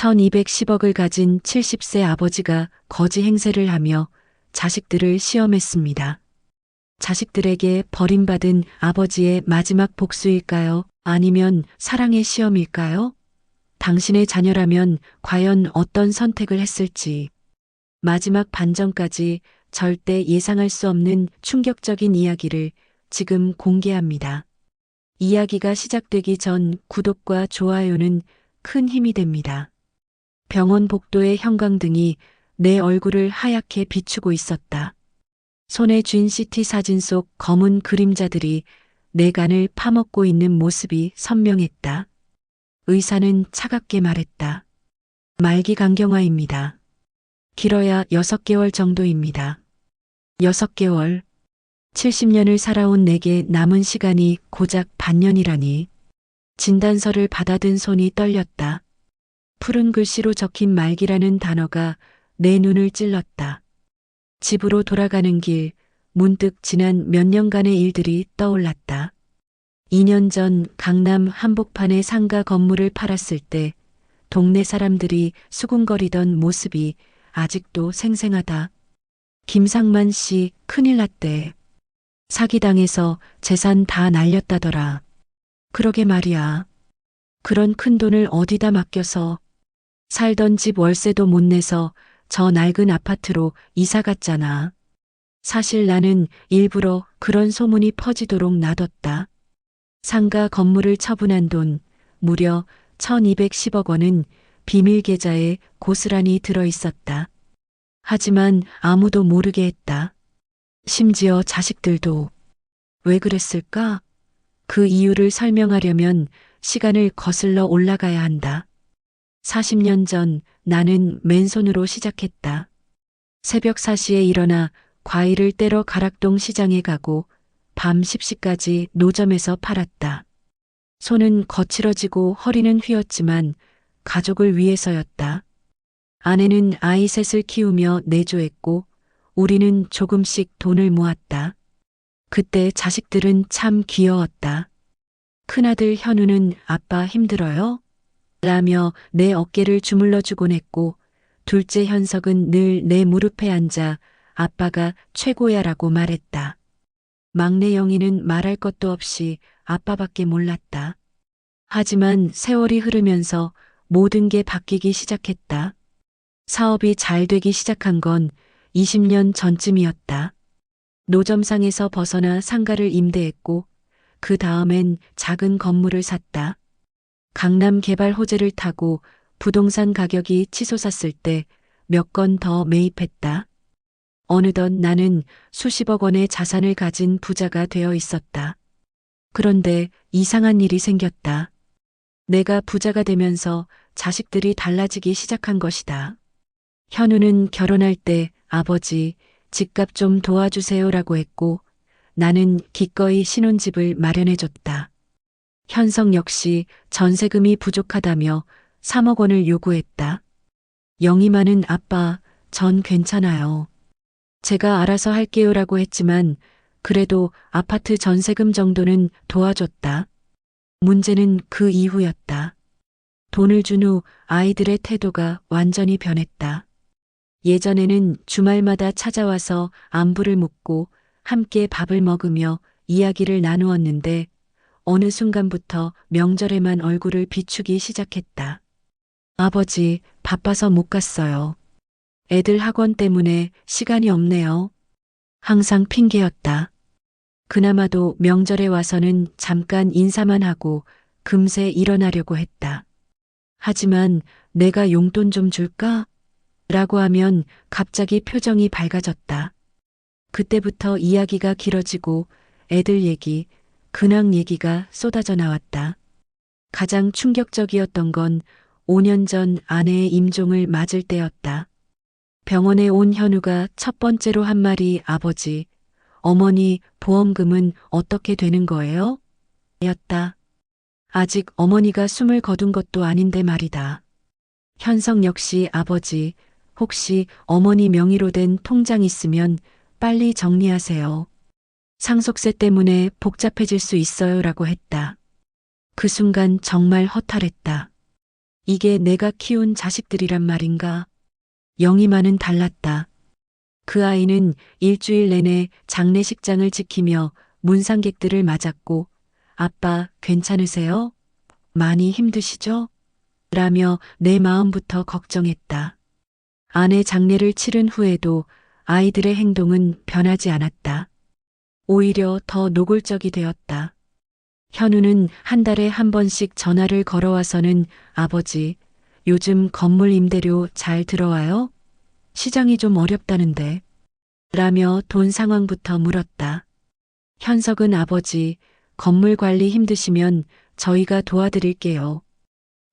1210억을 가진 70세 아버지가 거지 행세를 하며 자식들을 시험했습니다. 자식들에게 버림받은 아버지의 마지막 복수일까요? 아니면 사랑의 시험일까요? 당신의 자녀라면 과연 어떤 선택을 했을지. 마지막 반전까지 절대 예상할 수 없는 충격적인 이야기를 지금 공개합니다. 이야기가 시작되기 전 구독과 좋아요는 큰 힘이 됩니다. 병원 복도의 형광등이 내 얼굴을 하얗게 비추고 있었다. 손에 쥔 CT 사진 속 검은 그림자들이 내 간을 파먹고 있는 모습이 선명했다. 의사는 차갑게 말했다. 말기 간경화입니다. 길어야 6개월 정도입니다. 6개월. 70년을 살아온 내게 남은 시간이 고작 반년이라니. 진단서를 받아든 손이 떨렸다. 푸른 글씨로 적힌 말기라는 단어가 내 눈을 찔렀다. 집으로 돌아가는 길, 문득 지난 몇 년간의 일들이 떠올랐다. 2년 전 강남 한복판의 상가 건물을 팔았을 때 동네 사람들이 수군거리던 모습이 아직도 생생하다. 김상만 씨 큰일 났대. 사기당해서 재산 다 날렸다더라. 그러게 말이야. 그런 큰 돈을 어디다 맡겨서. 살던 집 월세도 못 내서 저 낡은 아파트로 이사 갔잖아. 사실 나는 일부러 그런 소문이 퍼지도록 놔뒀다. 상가 건물을 처분한 돈 무려 1210억 원은 비밀 계좌에 고스란히 들어 있었다. 하지만 아무도 모르게 했다. 심지어 자식들도. 왜 그랬을까? 그 이유를 설명하려면 시간을 거슬러 올라가야 한다. 40년 전 나는 맨손으로 시작했다. 새벽 4시에 일어나 과일을 떼러 가락동 시장에 가고 밤 10시까지 노점에서 팔았다. 손은 거칠어지고 허리는 휘었지만 가족을 위해서였다. 아내는 아이 셋을 키우며 내조했고 우리는 조금씩 돈을 모았다. 그때 자식들은 참 귀여웠다. 큰아들 현우는 아빠 힘들어요? 라며 내 어깨를 주물러 주곤 했고 둘째 현석은 늘 내 무릎에 앉아 아빠가 최고야라고 말했다. 막내 영희는 말할 것도 없이 아빠밖에 몰랐다. 하지만 세월이 흐르면서 모든 게 바뀌기 시작했다. 사업이 잘 되기 시작한 건 20년 전쯤이었다. 노점상에서 벗어나 상가를 임대했고 그 다음엔 작은 건물을 샀다. 강남 개발 호재를 타고 부동산 가격이 치솟았을 때 몇 건 더 매입했다. 어느덧 나는 수십억 원의 자산을 가진 부자가 되어 있었다. 그런데 이상한 일이 생겼다. 내가 부자가 되면서 자식들이 달라지기 시작한 것이다. 현우는 결혼할 때 아버지, 집값 좀 도와주세요라고 했고 나는 기꺼이 신혼집을 마련해줬다. 현석 역시 전세금이 부족하다며 3억 원을 요구했다. 영희만은 아빠, 전 괜찮아요. 제가 알아서 할게요라고 했지만 그래도 아파트 전세금 정도는 도와줬다. 문제는 그 이후였다. 돈을 준 후 아이들의 태도가 완전히 변했다. 예전에는 주말마다 찾아와서 안부를 묻고 함께 밥을 먹으며 이야기를 나누었는데 어느 순간부터 명절에만 얼굴을 비추기 시작했다. 아버지, 바빠서 못 갔어요. 애들 학원 때문에 시간이 없네요. 항상 핑계였다. 그나마도 명절에 와서는 잠깐 인사만 하고 금세 일어나려고 했다. 하지만 내가 용돈 좀 줄까? 라고 하면 갑자기 표정이 밝아졌다. 그때부터 이야기가 길어지고 애들 얘기, 근황 얘기가 쏟아져 나왔다. 가장 충격적이었던 건 5년 전 아내의 임종을 맞을 때였다. 병원에 온 현우가 첫 번째로 한 말이 아버지, 어머니 보험금은 어떻게 되는 거예요? 였다. 아직 어머니가 숨을 거둔 것도 아닌데 말이다. 현석 역시 아버지, 혹시 어머니 명의로 된 통장 있으면 빨리 정리하세요. 상속세 때문에 복잡해질 수 있어요 라고 했다. 그 순간 정말 허탈했다. 이게 내가 키운 자식들이란 말인가? 영희만은 달랐다. 그 아이는 일주일 내내 장례식장을 지키며 문상객들을 맞았고, 아빠 괜찮으세요? 많이 힘드시죠? 라며 내 마음부터 걱정했다. 아내 장례를 치른 후에도 아이들의 행동은 변하지 않았다. 오히려 더 노골적이 되었다. 현우는 한 달에 한 번씩 전화를 걸어와서는 아버지, 요즘 건물 임대료 잘 들어와요? 시장이 좀 어렵다는데. 라며 돈 상황부터 물었다. 현석은 아버지, 건물 관리 힘드시면 저희가 도와드릴게요.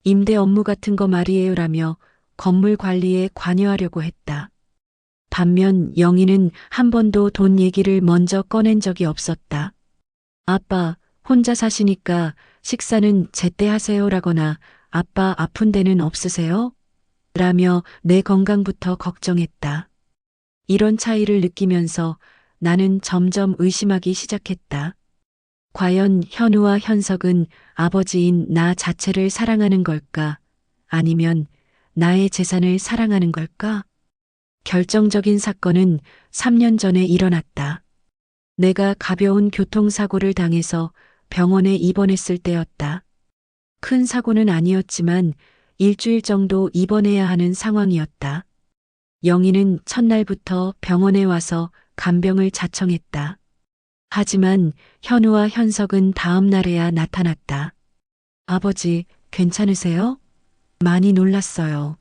임대 업무 같은 거 말이에요 라며 건물 관리에 관여하려고 했다. 반면 영희는 한 번도 돈 얘기를 먼저 꺼낸 적이 없었다. 아빠, 혼자 사시니까 식사는 제때 하세요 라거나 아빠 아픈 데는 없으세요? 라며 내 건강부터 걱정했다. 이런 차이를 느끼면서 나는 점점 의심하기 시작했다. 과연 현우와 현석은 아버지인 나 자체를 사랑하는 걸까? 아니면 나의 재산을 사랑하는 걸까? 결정적인 사건은 3년 전에 일어났다. 내가 가벼운 교통사고를 당해서 병원에 입원했을 때였다. 큰 사고는 아니었지만 일주일 정도 입원해야 하는 상황이었다. 영희는 첫날부터 병원에 와서 간병을 자청했다. 하지만 현우와 현석은 다음 날에야 나타났다. 아버지, 괜찮으세요? 많이 놀랐어요.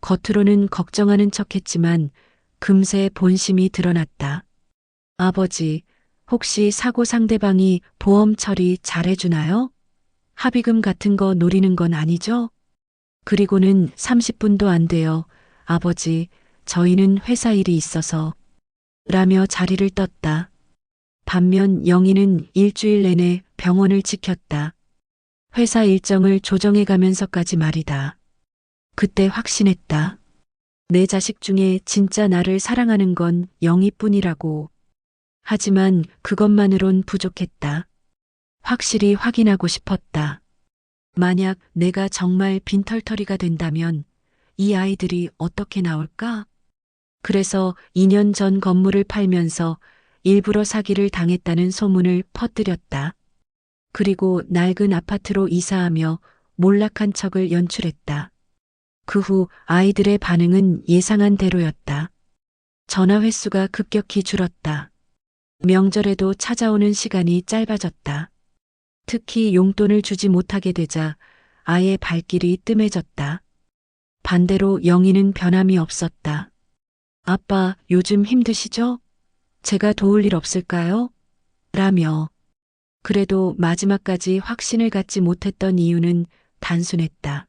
겉으로는 걱정하는 척했지만 금세 본심이 드러났다. 아버지, 혹시 사고 상대방이 보험 처리 잘해주나요? 합의금 같은 거 노리는 건 아니죠? 그리고는 30분도 안 돼요. 아버지, 저희는 회사 일이 있어서. 라며 자리를 떴다. 반면 영희는 일주일 내내 병원을 지켰다. 회사 일정을 조정해 가면서까지 말이다. 그때 확신했다. 내 자식 중에 진짜 나를 사랑하는 건 영희뿐이라고. 하지만 그것만으론 부족했다. 확실히 확인하고 싶었다. 만약 내가 정말 빈털터리가 된다면 이 아이들이 어떻게 나올까? 그래서 2년 전 건물을 팔면서 일부러 사기를 당했다는 소문을 퍼뜨렸다. 그리고 낡은 아파트로 이사하며 몰락한 척을 연출했다. 그 후 아이들의 반응은 예상한 대로였다. 전화 횟수가 급격히 줄었다. 명절에도 찾아오는 시간이 짧아졌다. 특히 용돈을 주지 못하게 되자 아예 발길이 뜸해졌다. 반대로 영희는 변함이 없었다. 아빠, 요즘 힘드시죠? 제가 도울 일 없을까요? 라며. 그래도 마지막까지 확신을 갖지 못했던 이유는 단순했다.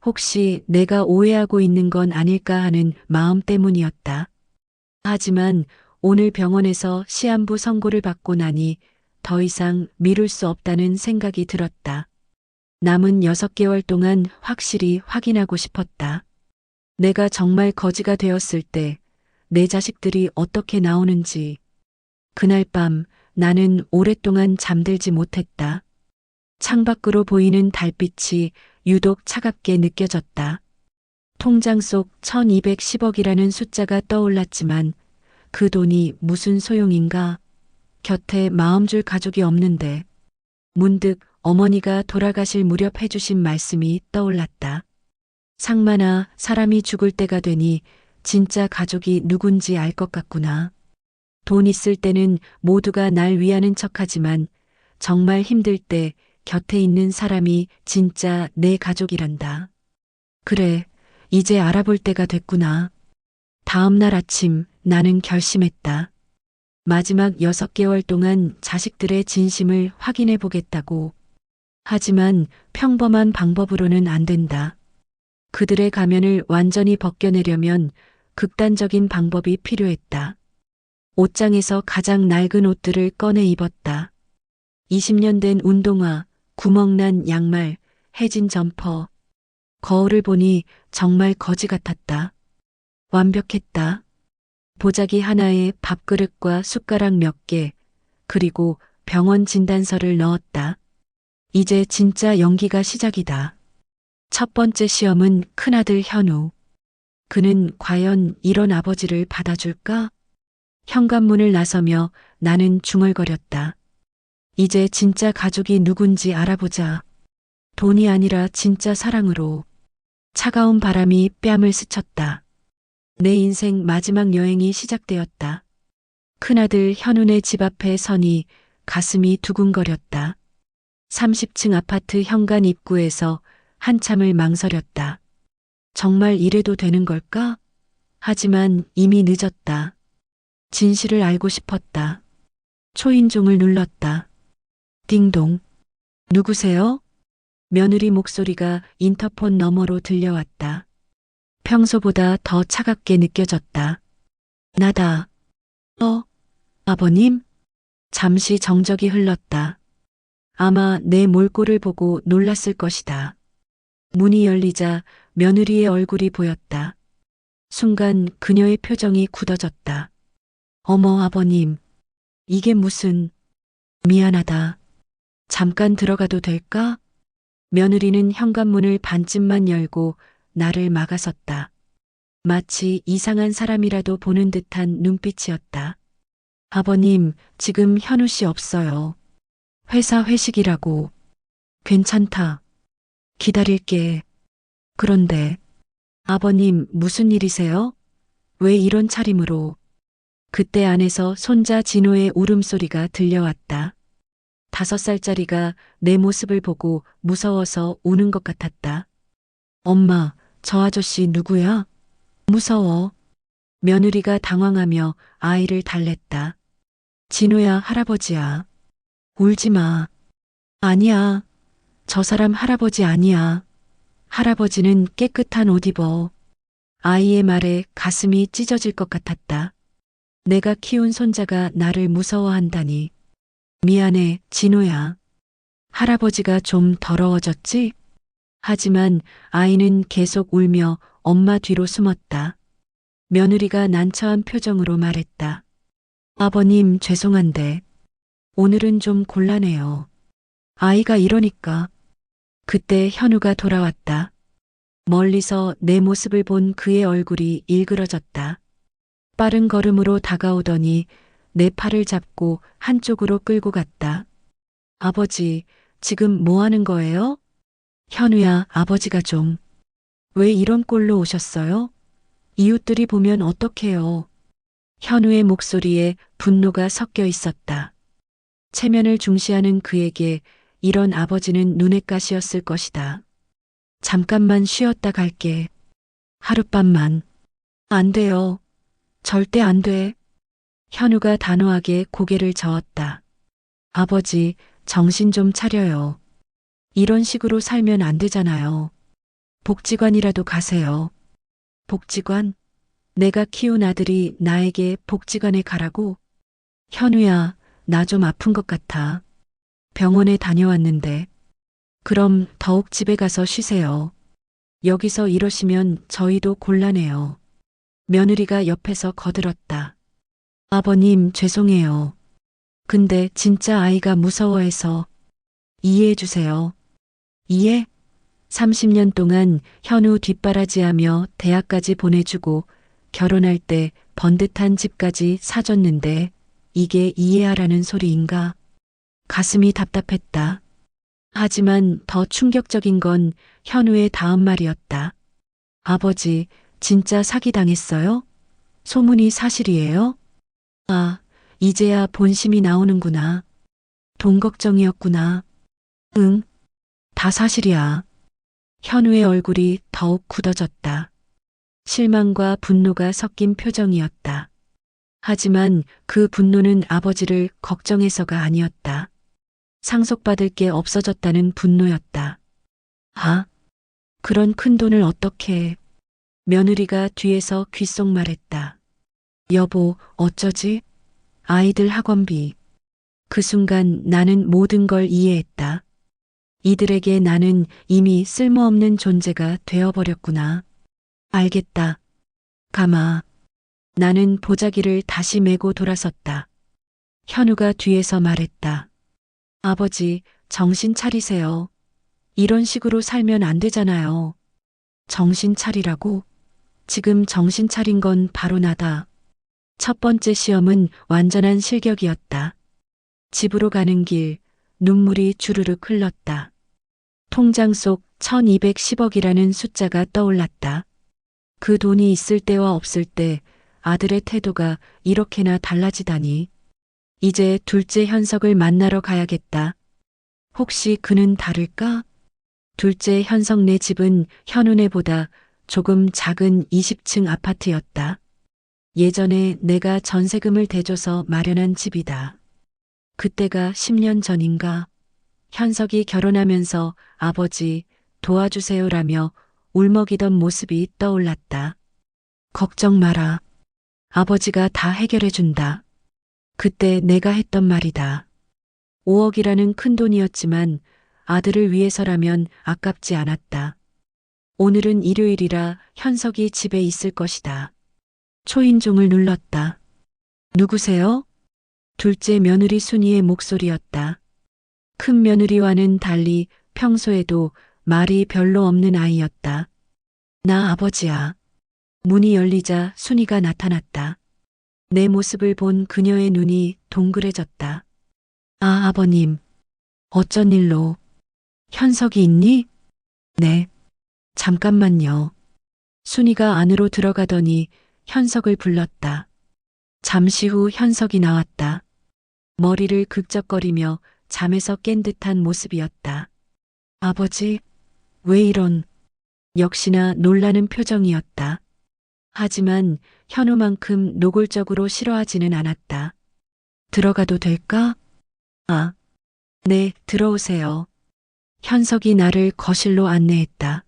혹시 내가 오해하고 있는 건 아닐까 하는 마음 때문이었다. 하지만 오늘 병원에서 시한부 선고를 받고 나니 더 이상 미룰 수 없다는 생각이 들었다. 남은 6개월 동안 확실히 확인하고 싶었다. 내가 정말 거지가 되었을 때 내 자식들이 어떻게 나오는지. 그날 밤 나는 오랫동안 잠들지 못했다. 창밖으로 보이는 달빛이 유독 차갑게 느껴졌다. 통장 속 1210억이라는 숫자가 떠올랐지만 그 돈이 무슨 소용인가? 곁에 마음 줄 가족이 없는데. 문득 어머니가 돌아가실 무렵 해주신 말씀이 떠올랐다. 상만아, 사람이 죽을 때가 되니 진짜 가족이 누군지 알 것 같구나. 돈 있을 때는 모두가 날 위하는 척하지만 정말 힘들 때 곁에 있는 사람이 진짜 내 가족이란다. 그래, 이제 알아볼 때가 됐구나. 다음 날 아침 나는 결심했다. 마지막 6개월 동안 자식들의 진심을 확인해 보겠다고. 하지만 평범한 방법으로는 안 된다. 그들의 가면을 완전히 벗겨내려면 극단적인 방법이 필요했다. 옷장에서 가장 낡은 옷들을 꺼내 입었다. 20년 된 운동화, 구멍난 양말, 해진 점퍼. 거울을 보니 정말 거지 같았다. 완벽했다. 보자기 하나에 밥그릇과 숟가락 몇 개, 그리고 병원 진단서를 넣었다. 이제 진짜 연기가 시작이다. 첫 번째 시험은 큰아들 현우. 그는 과연 이런 아버지를 받아줄까? 현관문을 나서며 나는 중얼거렸다. 이제 진짜 가족이 누군지 알아보자. 돈이 아니라 진짜 사랑으로. 차가운 바람이 뺨을 스쳤다. 내 인생 마지막 여행이 시작되었다. 큰아들 현훈의 집 앞에 서니 가슴이 두근거렸다. 30층 아파트 현관 입구에서 한참을 망설였다. 정말 이래도 되는 걸까? 하지만 이미 늦었다. 진실을 알고 싶었다. 초인종을 눌렀다. 띵동. 누구세요? 며느리 목소리가 인터폰 너머로 들려왔다. 평소보다 더 차갑게 느껴졌다. 나다. 아버님? 잠시 정적이 흘렀다. 아마 내 몰골을 보고 놀랐을 것이다. 문이 열리자 며느리의 얼굴이 보였다. 순간 그녀의 표정이 굳어졌다. 어머, 아버님. 이게 무슨... 미안하다. 잠깐 들어가도 될까? 며느리는 현관문을 반쯤만 열고 나를 막아섰다. 마치 이상한 사람이라도 보는 듯한 눈빛이었다. 아버님, 지금 현우 씨 없어요. 회사 회식이라고. 괜찮다. 기다릴게. 그런데, 아버님, 무슨 일이세요? 왜 이런 차림으로? 그때 안에서 손자 진호의 울음소리가 들려왔다. 5살짜리가 내 모습을 보고 무서워서 우는 것 같았다. 엄마, 저 아저씨 누구야? 무서워. 며느리가 당황하며 아이를 달랬다. 진호야, 할아버지야. 울지 마. 아니야. 저 사람 할아버지 아니야. 할아버지는 깨끗한 옷 입어. 아이의 말에 가슴이 찢어질 것 같았다. 내가 키운 손자가 나를 무서워한다니. 미안해, 진호야. 할아버지가 좀 더러워졌지? 하지만 아이는 계속 울며 엄마 뒤로 숨었다. 며느리가 난처한 표정으로 말했다. 아버님, 죄송한데 오늘은 좀 곤란해요. 아이가 이러니까. 그때 현우가 돌아왔다. 멀리서 내 모습을 본 그의 얼굴이 일그러졌다. 빠른 걸음으로 다가오더니 내 팔을 잡고 한쪽으로 끌고 갔다. 아버지, 지금 뭐 하는 거예요? 현우야, 아버지가 좀. 왜 이런 꼴로 오셨어요? 이웃들이 보면 어떡해요? 현우의 목소리에 분노가 섞여 있었다. 체면을 중시하는 그에게 이런 아버지는 눈엣 가시였을 것이다. 잠깐만 쉬었다 갈게. 하룻밤만. 안 돼요. 절대 안 돼. 현우가 단호하게 고개를 저었다. 아버지, 정신 좀 차려요. 이런 식으로 살면 안 되잖아요. 복지관이라도 가세요. 복지관? 내가 키운 아들이 나에게 복지관에 가라고? 현우야, 나 좀 아픈 것 같아. 병원에 다녀왔는데. 그럼 더욱 집에 가서 쉬세요. 여기서 이러시면 저희도 곤란해요. 며느리가 옆에서 거들었다. 아버님, 죄송해요. 근데 진짜 아이가 무서워해서. 이해해 주세요. 이해? 30년 동안 현우 뒷바라지하며 대학까지 보내주고 결혼할 때 번듯한 집까지 사줬는데 이게 이해하라는 소리인가? 가슴이 답답했다. 하지만 더 충격적인 건 현우의 다음 말이었다. 아버지, 진짜 사기당했어요? 소문이 사실이에요? 아, 이제야 본심이 나오는구나. 돈 걱정이었구나. 응, 다 사실이야. 현우의 얼굴이 더욱 굳어졌다. 실망과 분노가 섞인 표정이었다. 하지만 그 분노는 아버지를 걱정해서가 아니었다. 상속받을 게 없어졌다는 분노였다. 아, 그런 큰 돈을 어떻게... 며느리가 뒤에서 귓속말했다. 여보, 어쩌지? 아이들 학원비. 그 순간 나는 모든 걸 이해했다. 이들에게 나는 이미 쓸모없는 존재가 되어버렸구나. 알겠다. 가마. 나는 보자기를 다시 메고 돌아섰다. 현우가 뒤에서 말했다. 아버지, 정신 차리세요. 이런 식으로 살면 안 되잖아요. 정신 차리라고? 지금 정신 차린 건 바로 나다. 첫 번째 시험은 완전한 실격이었다. 집으로 가는 길, 눈물이 주르륵 흘렀다. 통장 속 1210억이라는 숫자가 떠올랐다. 그 돈이 있을 때와 없을 때 아들의 태도가 이렇게나 달라지다니. 이제 둘째 현석을 만나러 가야겠다. 혹시 그는 다를까? 둘째 현석네 집은 현우네보다 조금 작은 20층 아파트였다. 예전에 내가 전세금을 대줘서 마련한 집이다. 그때가 10년 전인가. 현석이 결혼하면서 아버지 도와주세요라며 울먹이던 모습이 떠올랐다. 걱정 마라. 아버지가 다 해결해 준다. 그때 내가 했던 말이다. 5억이라는 큰 돈이었지만 아들을 위해서라면 아깝지 않았다. 오늘은 일요일이라 현석이 집에 있을 것이다. 초인종을 눌렀다. 누구세요? 둘째 며느리 순이의 목소리였다. 큰 며느리와는 달리 평소에도 말이 별로 없는 아이였다. 나 아버지야. 문이 열리자 순이가 나타났다. 내 모습을 본 그녀의 눈이 동그래졌다. 아, 아버님. 어쩐 일로? 현석이 있니? 네. 잠깐만요. 순이가 안으로 들어가더니 현석을 불렀다. 잠시 후 현석이 나왔다. 머리를 극적거리며 잠에서 깬 듯한 모습이었다. 아버지, 왜 이런? 역시나 놀라는 표정이었다. 하지만 현우만큼 노골적으로 싫어하지는 않았다. 들어가도 될까? 아, 네, 들어오세요. 현석이 나를 거실로 안내했다.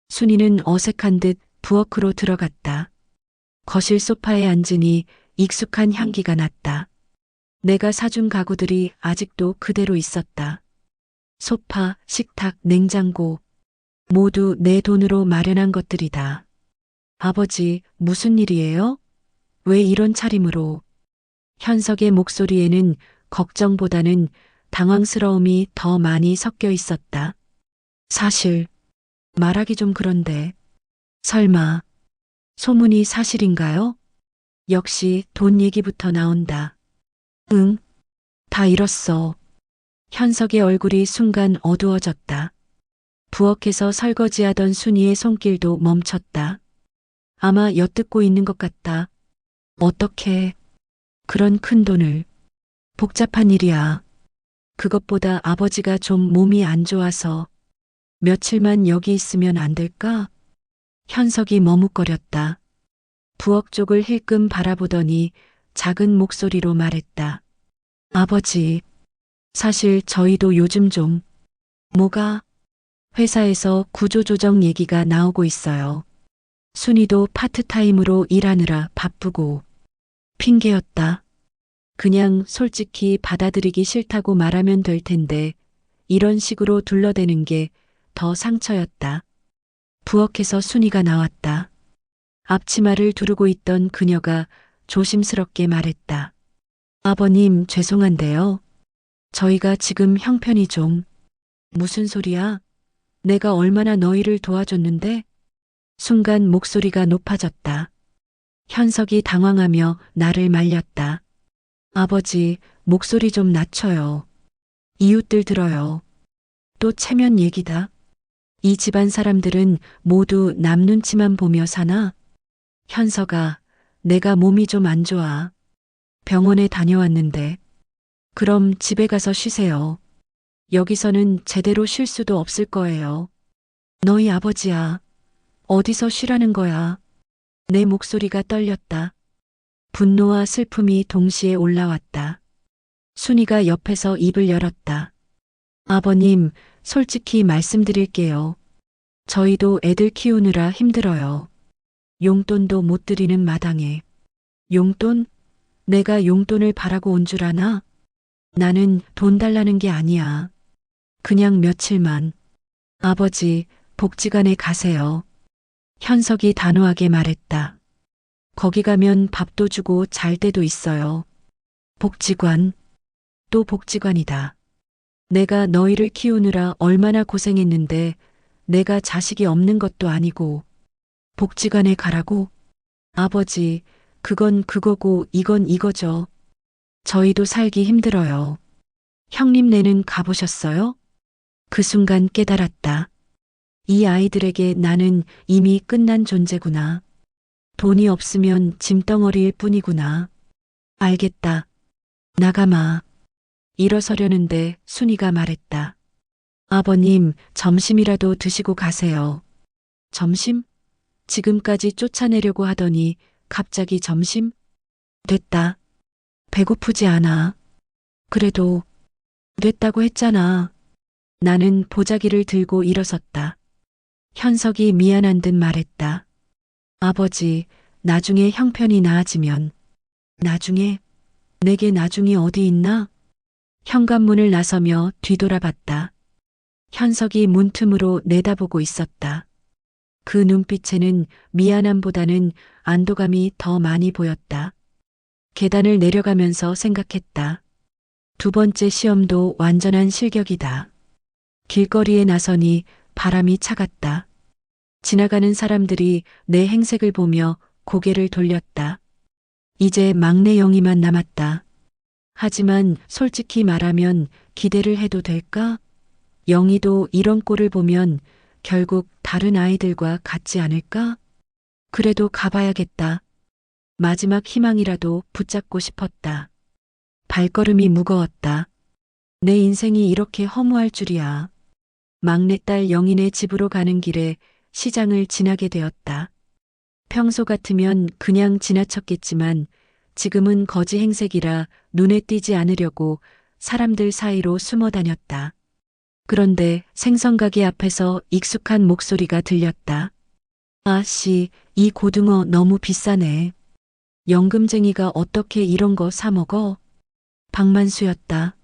순이는 어색한 듯 부엌으로 들어갔다. 거실 소파에 앉으니 익숙한 향기가 났다. 내가 사준 가구들이 아직도 그대로 있었다. 소파, 식탁, 냉장고, 모두 내 돈으로 마련한 것들이다. 아버지, 무슨 일이에요? 왜 이런 차림으로? 현석의 목소리에는 걱정보다는 당황스러움이 더 많이 섞여 있었다. 사실, 말하기 좀 그런데, 설마, 소문이 사실인가요? 역시 돈 얘기부터 나온다. 응, 다 잃었어. 현석의 얼굴이 순간 어두워졌다. 부엌에서 설거지하던 순이의 손길도 멈췄다. 아마 엿듣고 있는 것 같다. 어떻게 그런 큰 돈을. 복잡한 일이야. 그것보다 아버지가 좀 몸이 안 좋아서 며칠만 여기 있으면 안 될까? 현석이 머뭇거렸다. 부엌 쪽을 힐끔 바라보더니 작은 목소리로 말했다. 아버지, 사실 저희도 요즘 좀. 뭐가? 회사에서 구조조정 얘기가 나오고 있어요. 순이도 파트타임으로 일하느라 바쁘고. 핑계였다. 그냥 솔직히 받아들이기 싫다고 말하면 될 텐데 이런 식으로 둘러대는 게 더 상처였다. 부엌에서 순이가 나왔다. 앞치마를 두르고 있던 그녀가 조심스럽게 말했다. 아버님 죄송한데요. 저희가 지금 형편이 좀. 무슨 소리야? 내가 얼마나 너희를 도와줬는데? 순간 목소리가 높아졌다. 현석이 당황하며 나를 말렸다. 아버지, 목소리 좀 낮춰요. 이웃들 들어요. 또 체면 얘기다. 이 집안 사람들은 모두 남 눈치만 보며 사나? 현석아, 내가 몸이 좀 안 좋아. 병원에 다녀왔는데. 그럼 집에 가서 쉬세요. 여기서는 제대로 쉴 수도 없을 거예요. 너희 아버지야. 어디서 쉬라는 거야. 내 목소리가 떨렸다. 분노와 슬픔이 동시에 올라왔다. 순이가 옆에서 입을 열었다. 아버님, 솔직히 말씀드릴게요. 저희도 애들 키우느라 힘들어요. 용돈도 못 드리는 마당에. 용돈? 내가 용돈을 바라고 온 줄 아나? 나는 돈 달라는 게 아니야. 그냥 며칠만. 아버지, 복지관에 가세요. 현석이 단호하게 말했다. 거기 가면 밥도 주고 잘 때도 있어요. 복지관. 또 복지관이다. 내가 너희를 키우느라 얼마나 고생했는데 내가 자식이 없는 것도 아니고 복지관에 가라고? 아버지, 그건 그거고 이건 이거죠. 저희도 살기 힘들어요. 형님네는 가보셨어요? 그 순간 깨달았다. 이 아이들에게 나는 이미 끝난 존재구나. 돈이 없으면 짐덩어리일 뿐이구나. 알겠다. 나가마. 일어서려는데 순이가 말했다. 아버님, 점심이라도 드시고 가세요. 점심? 지금까지 쫓아내려고 하더니 갑자기 점심? 됐다. 배고프지 않아. 그래도 됐다고 했잖아. 나는 보자기를 들고 일어섰다. 현석이 미안한 듯 말했다. 아버지, 나중에 형편이 나아지면. 나중에? 내게 나중이 어디 있나? 현관문을 나서며 뒤돌아봤다. 현석이 문틈으로 내다보고 있었다. 그 눈빛에는 미안함보다는 안도감이 더 많이 보였다. 계단을 내려가면서 생각했다. 두 번째 시험도 완전한 실격이다. 길거리에 나서니 바람이 차갔다. 지나가는 사람들이 내 행색을 보며 고개를 돌렸다. 이제 막내 영희만 남았다. 하지만 솔직히 말하면 기대를 해도 될까? 영희도 이런 꼴을 보면 결국 다른 아이들과 같지 않을까? 그래도 가봐야겠다. 마지막 희망이라도 붙잡고 싶었다. 발걸음이 무거웠다. 내 인생이 이렇게 허무할 줄이야. 막내딸 영인의 집으로 가는 길에 시장을 지나게 되었다. 평소 같으면 그냥 지나쳤겠지만 지금은 거지 행색이라 눈에 띄지 않으려고 사람들 사이로 숨어 다녔다. 그런데 생선가게 앞에서 익숙한 목소리가 들렸다. 아씨, 이 고등어 너무 비싸네. 연금쟁이가 어떻게 이런 거 사 먹어? 박만수였다.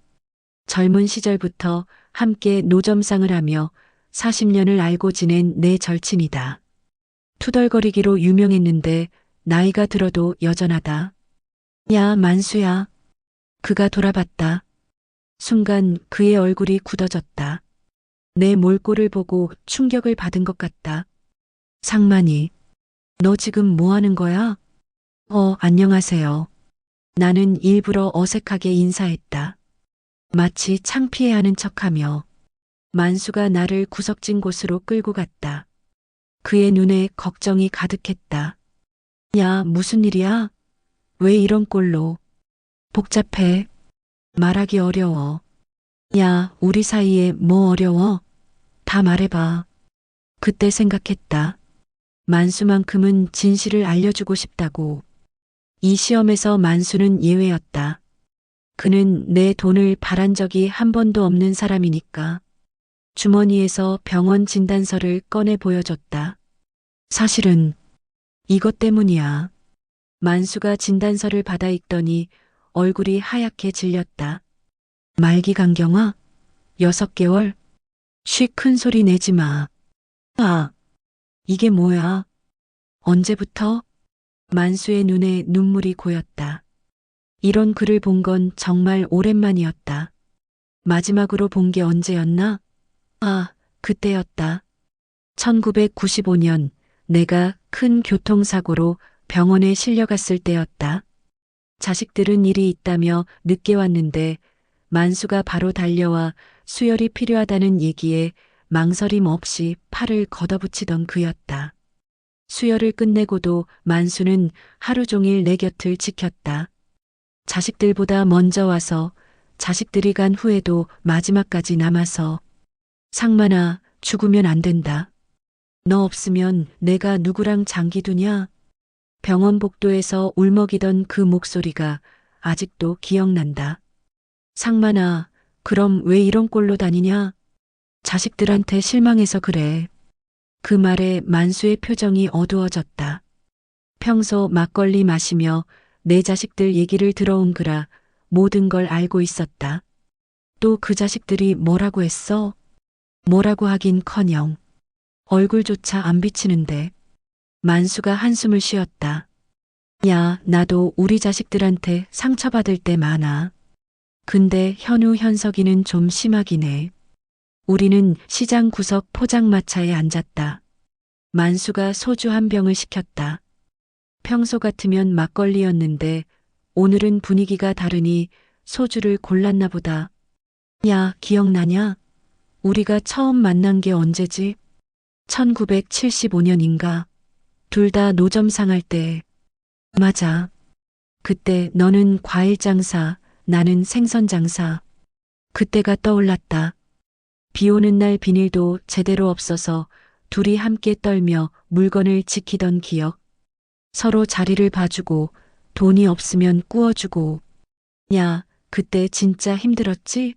젊은 시절부터 함께 노점상을 하며 40년을 알고 지낸 내 절친이다. 투덜거리기로 유명했는데 나이가 들어도 여전하다. 야, 만수야. 그가 돌아봤다. 순간 그의 얼굴이 굳어졌다. 내 몰골을 보고 충격을 받은 것 같다. 상만이, 너 지금 뭐 하는 거야? 안녕하세요. 나는 일부러 어색하게 인사했다. 마치 창피해하는 척하며 만수가 나를 구석진 곳으로 끌고 갔다. 그의 눈에 걱정이 가득했다. 야, 무슨 일이야? 왜 이런 꼴로? 복잡해. 말하기 어려워. 야, 우리 사이에 뭐 어려워? 다 말해봐. 그때 생각했다. 만수만큼은 진실을 알려주고 싶다고. 이 시험에서 만수는 예외였다. 그는 내 돈을 바란 적이 한 번도 없는 사람이니까. 주머니에서 병원 진단서를 꺼내 보여줬다. 사실은 이것 때문이야. 만수가 진단서를 받아 읽더니 얼굴이 하얗게 질렸다. 말기강경화? 6개월? 쉬 큰 소리 내지 마. 아, 이게 뭐야? 언제부터? 만수의 눈에 눈물이 고였다. 이런 글을 본 건 정말 오랜만이었다. 마지막으로 본 게 언제였나? 아, 그때였다. 1995년 내가 큰 교통사고로 병원에 실려갔을 때였다. 자식들은 일이 있다며 늦게 왔는데 만수가 바로 달려와 수혈이 필요하다는 얘기에 망설임 없이 팔을 걷어붙이던 그였다. 수혈을 끝내고도 만수는 하루 종일 내 곁을 지켰다. 자식들보다 먼저 와서 자식들이 간 후에도 마지막까지 남아서 상만아, 죽으면 안 된다. 너 없으면 내가 누구랑 장기두냐? 병원 복도에서 울먹이던 그 목소리가 아직도 기억난다. 상만아, 그럼 왜 이런 꼴로 다니냐? 자식들한테 실망해서 그래. 그 말에 만수의 표정이 어두워졌다. 평소 막걸리 마시며 내 자식들 얘기를 들어온 그라 모든 걸 알고 있었다. 또 그 자식들이 뭐라고 했어? 뭐라고 하긴커녕 얼굴조차 안 비치는데. 만수가 한숨을 쉬었다. 야, 나도 우리 자식들한테 상처받을 때 많아. 근데 현우 현석이는 좀 심하긴 해. 우리는 시장 구석 포장마차에 앉았다. 만수가 소주 한 병을 시켰다. 평소 같으면 막걸리였는데 오늘은 분위기가 다르니 소주를 골랐나 보다. 야, 기억나냐? 우리가 처음 만난 게 언제지? 1975년인가? 둘 다 노점 상할 때. 맞아. 그때 너는 과일 장사, 나는 생선 장사. 그때가 떠올랐다. 비 오는 날 비닐도 제대로 없어서 둘이 함께 떨며 물건을 지키던 기억. 서로 자리를 봐주고 돈이 없으면 꾸어주고. 야, 그때 진짜 힘들었지?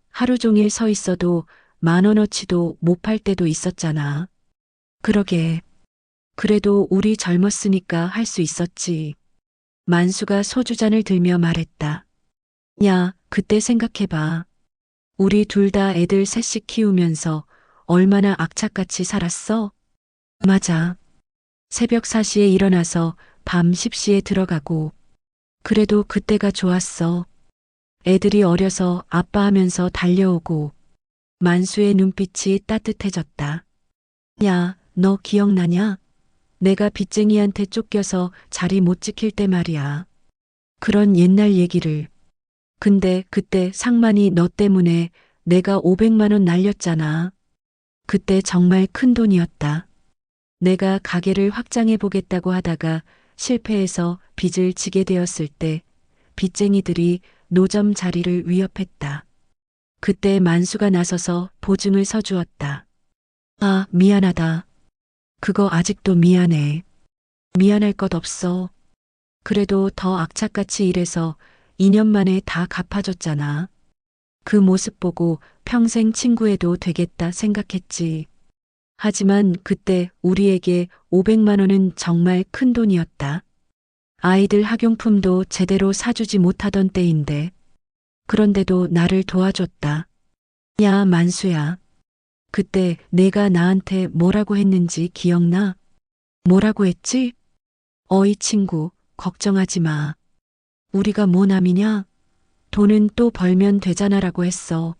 하루 종일 서 있어도 10,000원어치도 못 팔 때도 있었잖아. 그러게. 그래도 우리 젊었으니까 할 수 있었지. 만수가 소주잔을 들며 말했다. 야, 그때 생각해봐. 우리 둘 다 애들 셋씩 키우면서 얼마나 악착같이 살았어? 맞아. 새벽 4시에 일어나서 밤 10시에 들어가고. 그래도 그때가 좋았어. 애들이 어려서 아빠 하면서 달려오고. 만수의 눈빛이 따뜻해졌다. 야, 너 기억나냐? 내가 빚쟁이한테 쫓겨서 자리 못 지킬 때 말이야. 그런 옛날 얘기를. 근데 그때 상만이 너 때문에 내가 500만 원 날렸잖아. 그때 정말 큰 돈이었다. 내가 가게를 확장해 보겠다고 하다가 실패해서 빚을 지게 되었을 때 빚쟁이들이 노점 자리를 위협했다. 그때 만수가 나서서 보증을 서주었다. 아, 미안하다. 그거 아직도 미안해. 미안할 것 없어. 그래도 더 악착같이 일해서 2년 만에 다 갚아줬잖아. 그 모습 보고 평생 친구해도 되겠다 생각했지. 하지만 그때 우리에게 500만 원은 정말 큰 돈이었다. 아이들 학용품도 제대로 사주지 못하던 때인데. 그런데도 나를 도와줬다. 야, 만수야. 그때 내가 나한테 뭐라고 했는지 기억나? 뭐라고 했지? 어이 친구, 걱정하지 마. 우리가 뭐 남이냐? 돈은 또 벌면 되잖아라고 했어.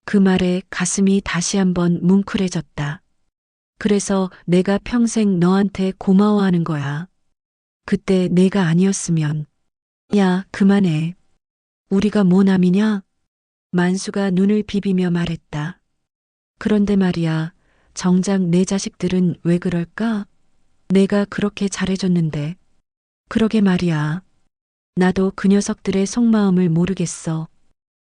그 말에 가슴이 다시 한번 뭉클해졌다. 그래서 내가 평생 너한테 고마워하는 거야. 그때 내가 아니었으면. 야, 그만해. 우리가 뭐 남이냐? 만수가 눈을 비비며 말했다. 그런데 말이야, 정작 내 자식들은 왜 그럴까? 내가 그렇게 잘해줬는데. 그러게 말이야. 나도 그 녀석들의 속마음을 모르겠어.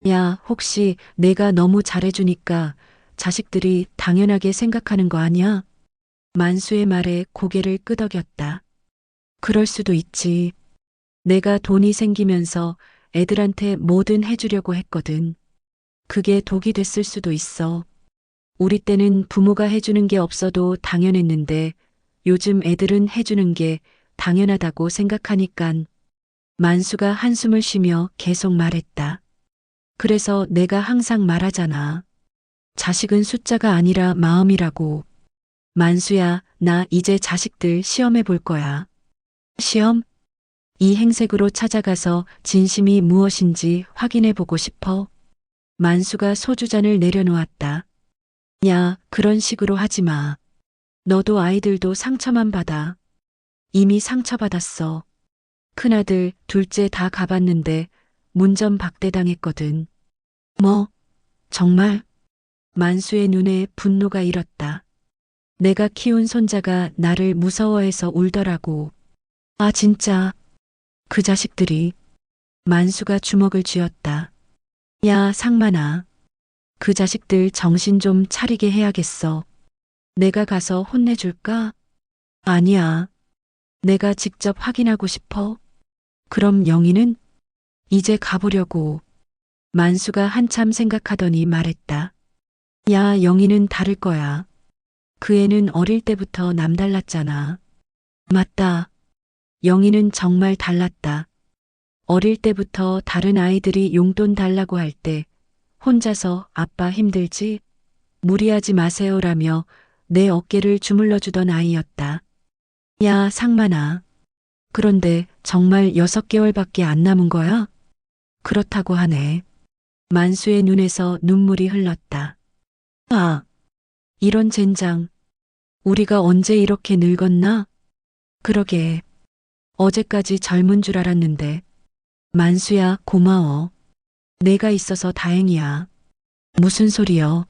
야, 혹시 내가 너무 잘해주니까 자식들이 당연하게 생각하는 거 아니야? 만수의 말에 고개를 끄덕였다. 그럴 수도 있지. 내가 돈이 생기면서 애들한테 뭐든 해주려고 했거든. 그게 독이 됐을 수도 있어. 우리 때는 부모가 해주는 게 없어도 당연했는데 요즘 애들은 해주는 게 당연하다고 생각하니깐. 만수가 한숨을 쉬며 계속 말했다. 그래서 내가 항상 말하잖아. 자식은 숫자가 아니라 마음이라고. 만수야, 나 이제 자식들 시험해 볼 거야. 시험? 이 행색으로 찾아가서 진심이 무엇인지 확인해 보고 싶어. 만수가 소주잔을 내려놓았다. 야, 그런 식으로 하지 마. 너도 아이들도 상처만 받아. 이미 상처받았어. 큰아들, 둘째 다 가봤는데 문전박대당했거든. 뭐? 정말? 만수의 눈에 분노가 일었다. 내가 키운 손자가 나를 무서워해서 울더라고. 아, 진짜. 그 자식들이. 만수가 주먹을 쥐었다. 야, 상만아. 그 자식들 정신 좀 차리게 해야겠어. 내가 가서 혼내줄까? 아니야. 내가 직접 확인하고 싶어. 그럼 영희는? 이제 가보려고. 만수가 한참 생각하더니 말했다. 야, 영희는 다를 거야. 그 애는 어릴 때부터 남달랐잖아. 맞다. 영희는 정말 달랐다. 어릴 때부터 다른 아이들이 용돈 달라고 할 때 혼자서 아빠 힘들지? 무리하지 마세요라며 내 어깨를 주물러 주던 아이였다. 야, 상만아. 그런데 정말 6개월밖에 안 남은 거야? 그렇다고 하네. 만수의 눈에서 눈물이 흘렀다. 아, 이런 젠장. 우리가 언제 이렇게 늙었나? 그러게. 어제까지 젊은 줄 알았는데. 만수야, 고마워. 내가 있어서 다행이야. 무슨 소리여?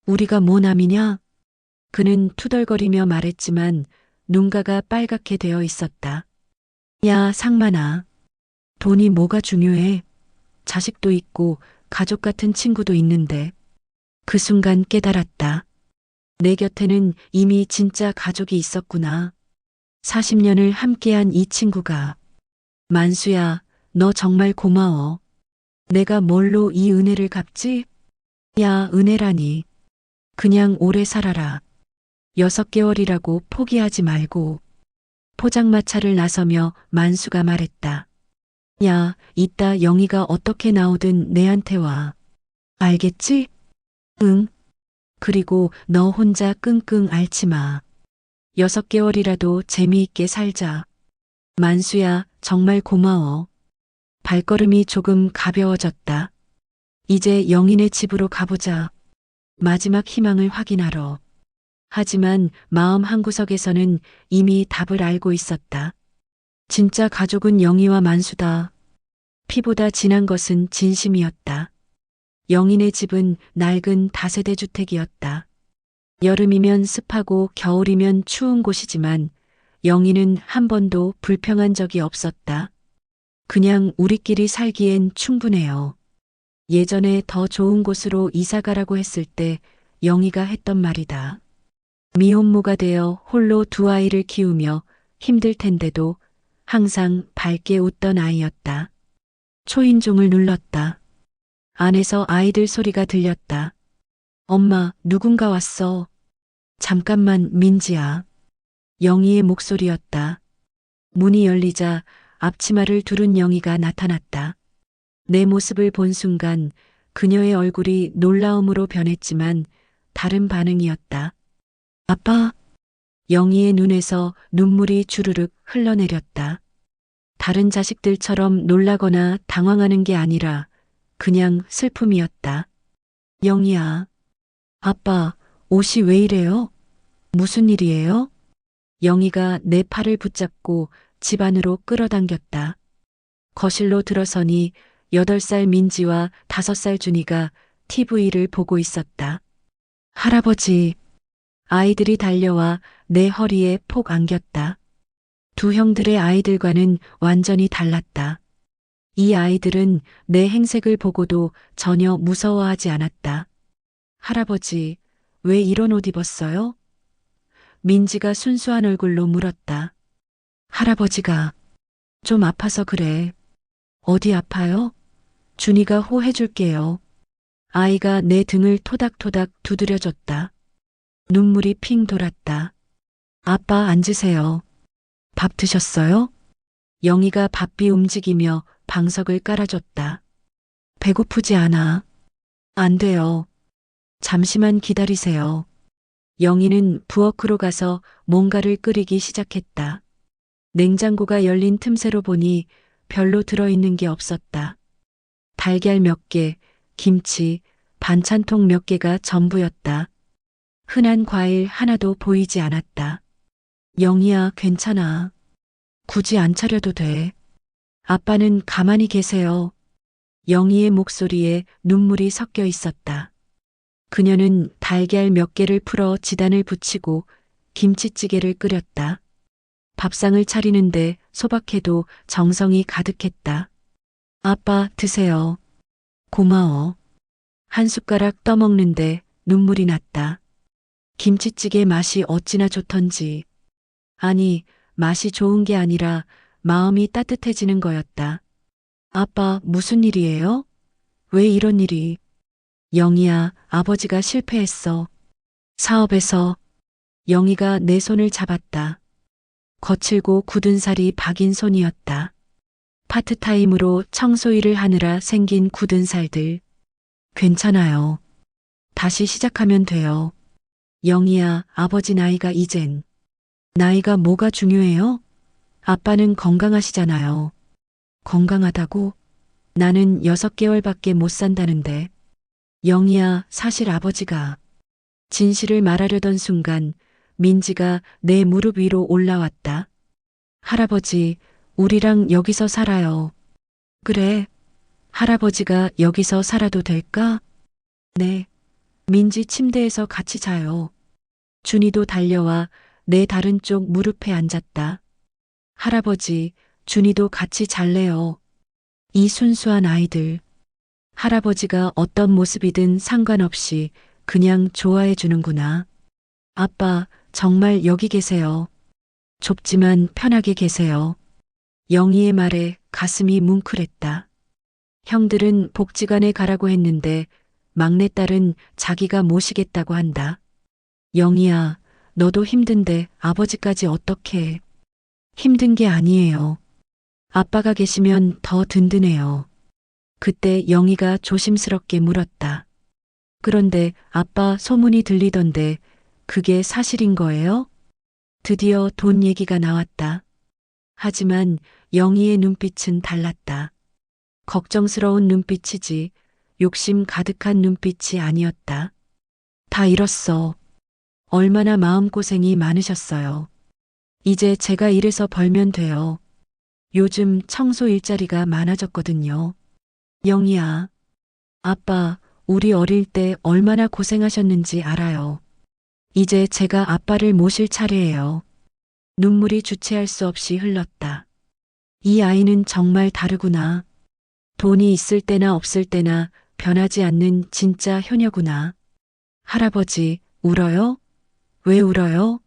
우리가 뭐 남이냐? 그는 투덜거리며 말했지만 눈가가 빨갛게 되어 있었다. 야, 상만아. 돈이 뭐가 중요해? 자식도 있고 가족 같은 친구도 있는데. 그 순간 깨달았다. 내 곁에는 이미 진짜 가족이 있었구나. 40년을 함께한 이 친구가. 만수야, 너 정말 고마워. 내가 뭘로 이 은혜를 갚지? 야, 은혜라니. 그냥 오래 살아라. 6개월이라고 포기하지 말고. 포장마차를 나서며 만수가 말했다. 야, 이따 영희가 어떻게 나오든 내한테 와. 알겠지? 응. 그리고 너 혼자 끙끙 앓지 마. 6개월이라도 재미있게 살자. 만수야, 정말 고마워. 발걸음이 조금 가벼워졌다. 이제 영희네 집으로 가보자. 마지막 희망을 확인하러. 하지만 마음 한구석에서는 이미 답을 알고 있었다. 진짜 가족은 영희와 만수다. 피보다 진한 것은 진심이었다. 영희네 집은 낡은 다세대 주택이었다. 여름이면 습하고 겨울이면 추운 곳이지만 영희는 한 번도 불평한 적이 없었다. 그냥 우리끼리 살기엔 충분해요. 예전에 더 좋은 곳으로 이사 가라고 했을 때 영희가 했던 말이다. 미혼모가 되어 홀로 두 아이를 키우며 힘들 텐데도 항상 밝게 웃던 아이였다. 초인종을 눌렀다. 안에서 아이들 소리가 들렸다. 엄마, 누군가 왔어. 잠깐만, 민지야. 영희의 목소리였다. 문이 열리자 앞치마를 두른 영희가 나타났다. 내 모습을 본 순간 그녀의 얼굴이 놀라움으로 변했지만 다른 반응이었다. 아빠? 영희의 눈에서 눈물이 주르륵 흘러내렸다. 다른 자식들처럼 놀라거나 당황하는 게 아니라 그냥 슬픔이었다. 영희야. 아빠, 옷이 왜 이래요? 무슨 일이에요? 영희가 내 팔을 붙잡고 집 안으로 끌어당겼다. 거실로 들어서니 8살 민지와 5살 준이가 TV를 보고 있었다. 할아버지. 아이들이 달려와 내 허리에 폭 안겼다. 두 형들의 아이들과는 완전히 달랐다. 이 아이들은 내 행색을 보고도 전혀 무서워하지 않았다. 할아버지, 왜 이런 옷 입었어요? 민지가 순수한 얼굴로 물었다. 할아버지가 좀 아파서 그래. 어디 아파요? 준이가 호해줄게요. 아이가 내 등을 토닥토닥 두드려줬다. 눈물이 핑 돌았다. 아빠 앉으세요. 밥 드셨어요? 영희가 바삐 움직이며 방석을 깔아줬다. 배고프지 않아. 안 돼요. 잠시만 기다리세요. 영희는 부엌으로 가서 뭔가를 끓이기 시작했다. 냉장고가 열린 틈새로 보니 별로 들어있는 게 없었다. 달걀 몇 개, 김치, 반찬통 몇 개가 전부였다. 흔한 과일 하나도 보이지 않았다. 영희야, 괜찮아. 굳이 안 차려도 돼. 아빠는 가만히 계세요. 영희의 목소리에 눈물이 섞여 있었다. 그녀는 달걀 몇 개를 풀어 지단을 붙이고 김치찌개를 끓였다. 밥상을 차리는데 소박해도 정성이 가득했다. 아빠, 드세요. 고마워. 한 숟가락 떠먹는데 눈물이 났다. 김치찌개 맛이 어찌나 좋던지. 아니, 맛이 좋은 게 아니라 마음이 따뜻해지는 거였다. 아빠, 무슨 일이에요? 왜 이런 일이? 영희야, 아버지가 실패했어. 사업에서. 영희가 내 손을 잡았다. 거칠고 굳은 살이 박인 손이었다. 파트타임으로 청소일을 하느라 생긴 굳은 살들. 괜찮아요. 다시 시작하면 돼요. 영희야, 아버지 나이가 이젠. 나이가 뭐가 중요해요? 아빠는 건강하시잖아요. 건강하다고? 나는 6개월밖에 못 산다는데. 영희야, 사실 아버지가. 진실을 말하려던 순간 민지가 내 무릎 위로 올라왔다. 할아버지, 우리랑 여기서 살아요. 그래. 할아버지가 여기서 살아도 될까? 네. 민지 침대에서 같이 자요. 준이도 달려와 내 다른 쪽 무릎에 앉았다. 할아버지, 준이도 같이 잘래요. 이 순수한 아이들. 할아버지가 어떤 모습이든 상관없이 그냥 좋아해 주는구나. 아빠, 정말 여기 계세요. 좁지만 편하게 계세요. 영희의 말에 가슴이 뭉클했다. 형들은 복지관에 가라고 했는데 막내딸은 자기가 모시겠다고 한다. 영희야, 너도 힘든데 아버지까지 어떻게 해. 힘든 게 아니에요. 아빠가 계시면 더 든든해요. 그때 영희가 조심스럽게 물었다. 그런데 아빠 소문이 들리던데 그게 사실인 거예요? 드디어 돈 얘기가 나왔다. 하지만 영희의 눈빛은 달랐다. 걱정스러운 눈빛이지 욕심 가득한 눈빛이 아니었다. 다 잃었어. 얼마나 마음고생이 많으셨어요. 이제 제가 일해서 벌면 돼요. 요즘 청소 일자리가 많아졌거든요. 영희야, 아빠, 우리 어릴 때 얼마나 고생하셨는지 알아요. 이제 제가 아빠를 모실 차례예요. 눈물이 주체할 수 없이 흘렀다. 이 아이는 정말 다르구나. 돈이 있을 때나 없을 때나 변하지 않는 진짜 효녀구나. 할아버지, 울어요? 왜 울어요?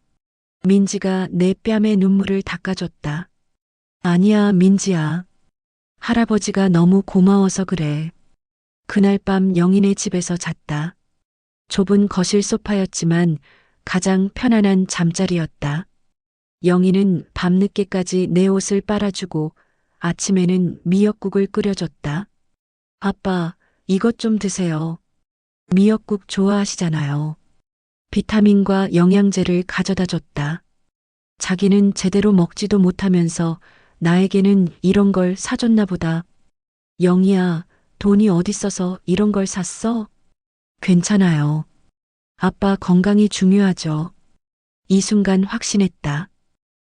민지가 내 뺨에 눈물을 닦아줬다. 아니야, 민지야. 할아버지가 너무 고마워서 그래. 그날 밤 영인의 집에서 잤다. 좁은 거실 소파였지만 가장 편안한 잠자리였다. 영희는 밤늦게까지 내 옷을 빨아주고 아침에는 미역국을 끓여줬다. 아빠, 이것 좀 드세요. 미역국 좋아하시잖아요. 비타민과 영양제를 가져다 줬다. 자기는 제대로 먹지도 못하면서 나에게는 이런 걸 사줬나 보다. 영희야, 돈이 어딨어서 이런 걸 샀어? 괜찮아요. 아빠 건강이 중요하죠. 이 순간 확신했다.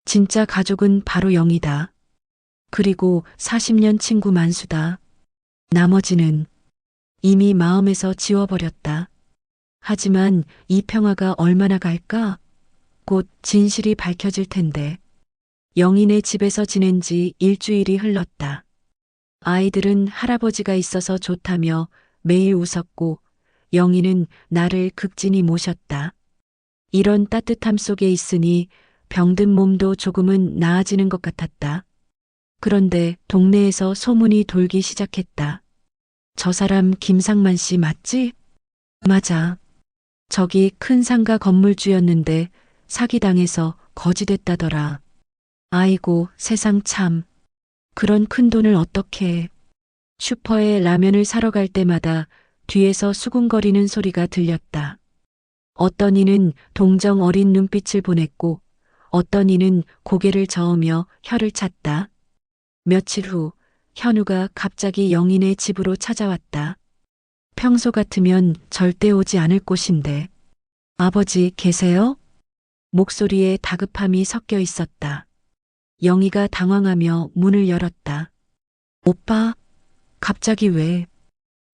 진짜 가족은 바로 영희다. 그리고 40년 친구 만수다. 나머지는 이미 마음에서 지워버렸다. 하지만 이 평화가 얼마나 갈까? 곧 진실이 밝혀질 텐데. 영희네 집에서 지낸 지 일주일이 흘렀다. 아이들은 할아버지가 있어서 좋다며 매일 웃었고 영희는 나를 극진히 모셨다. 이런 따뜻함 속에 있으니 병든 몸도 조금은 나아지는 것 같았다. 그런데 동네에서 소문이 돌기 시작했다. 저 사람 김상만 씨 맞지? 맞아. 저기 큰 상가 건물주였는데 사기당해서 거지됐다더라. 아이고, 세상 참. 그런 큰 돈을 어떻게 해. 슈퍼에 라면을 사러 갈 때마다 뒤에서 수군거리는 소리가 들렸다. 어떤 이는 동정 어린 눈빛을 보냈고 어떤 이는 고개를 저으며 혀를 찼다. 며칠 후 현우가 갑자기 영인의 집으로 찾아왔다. 평소 같으면 절대 오지 않을 곳인데. 아버지 계세요? 목소리에 다급함이 섞여 있었다. 영희가 당황하며 문을 열었다. 오빠, 갑자기 왜?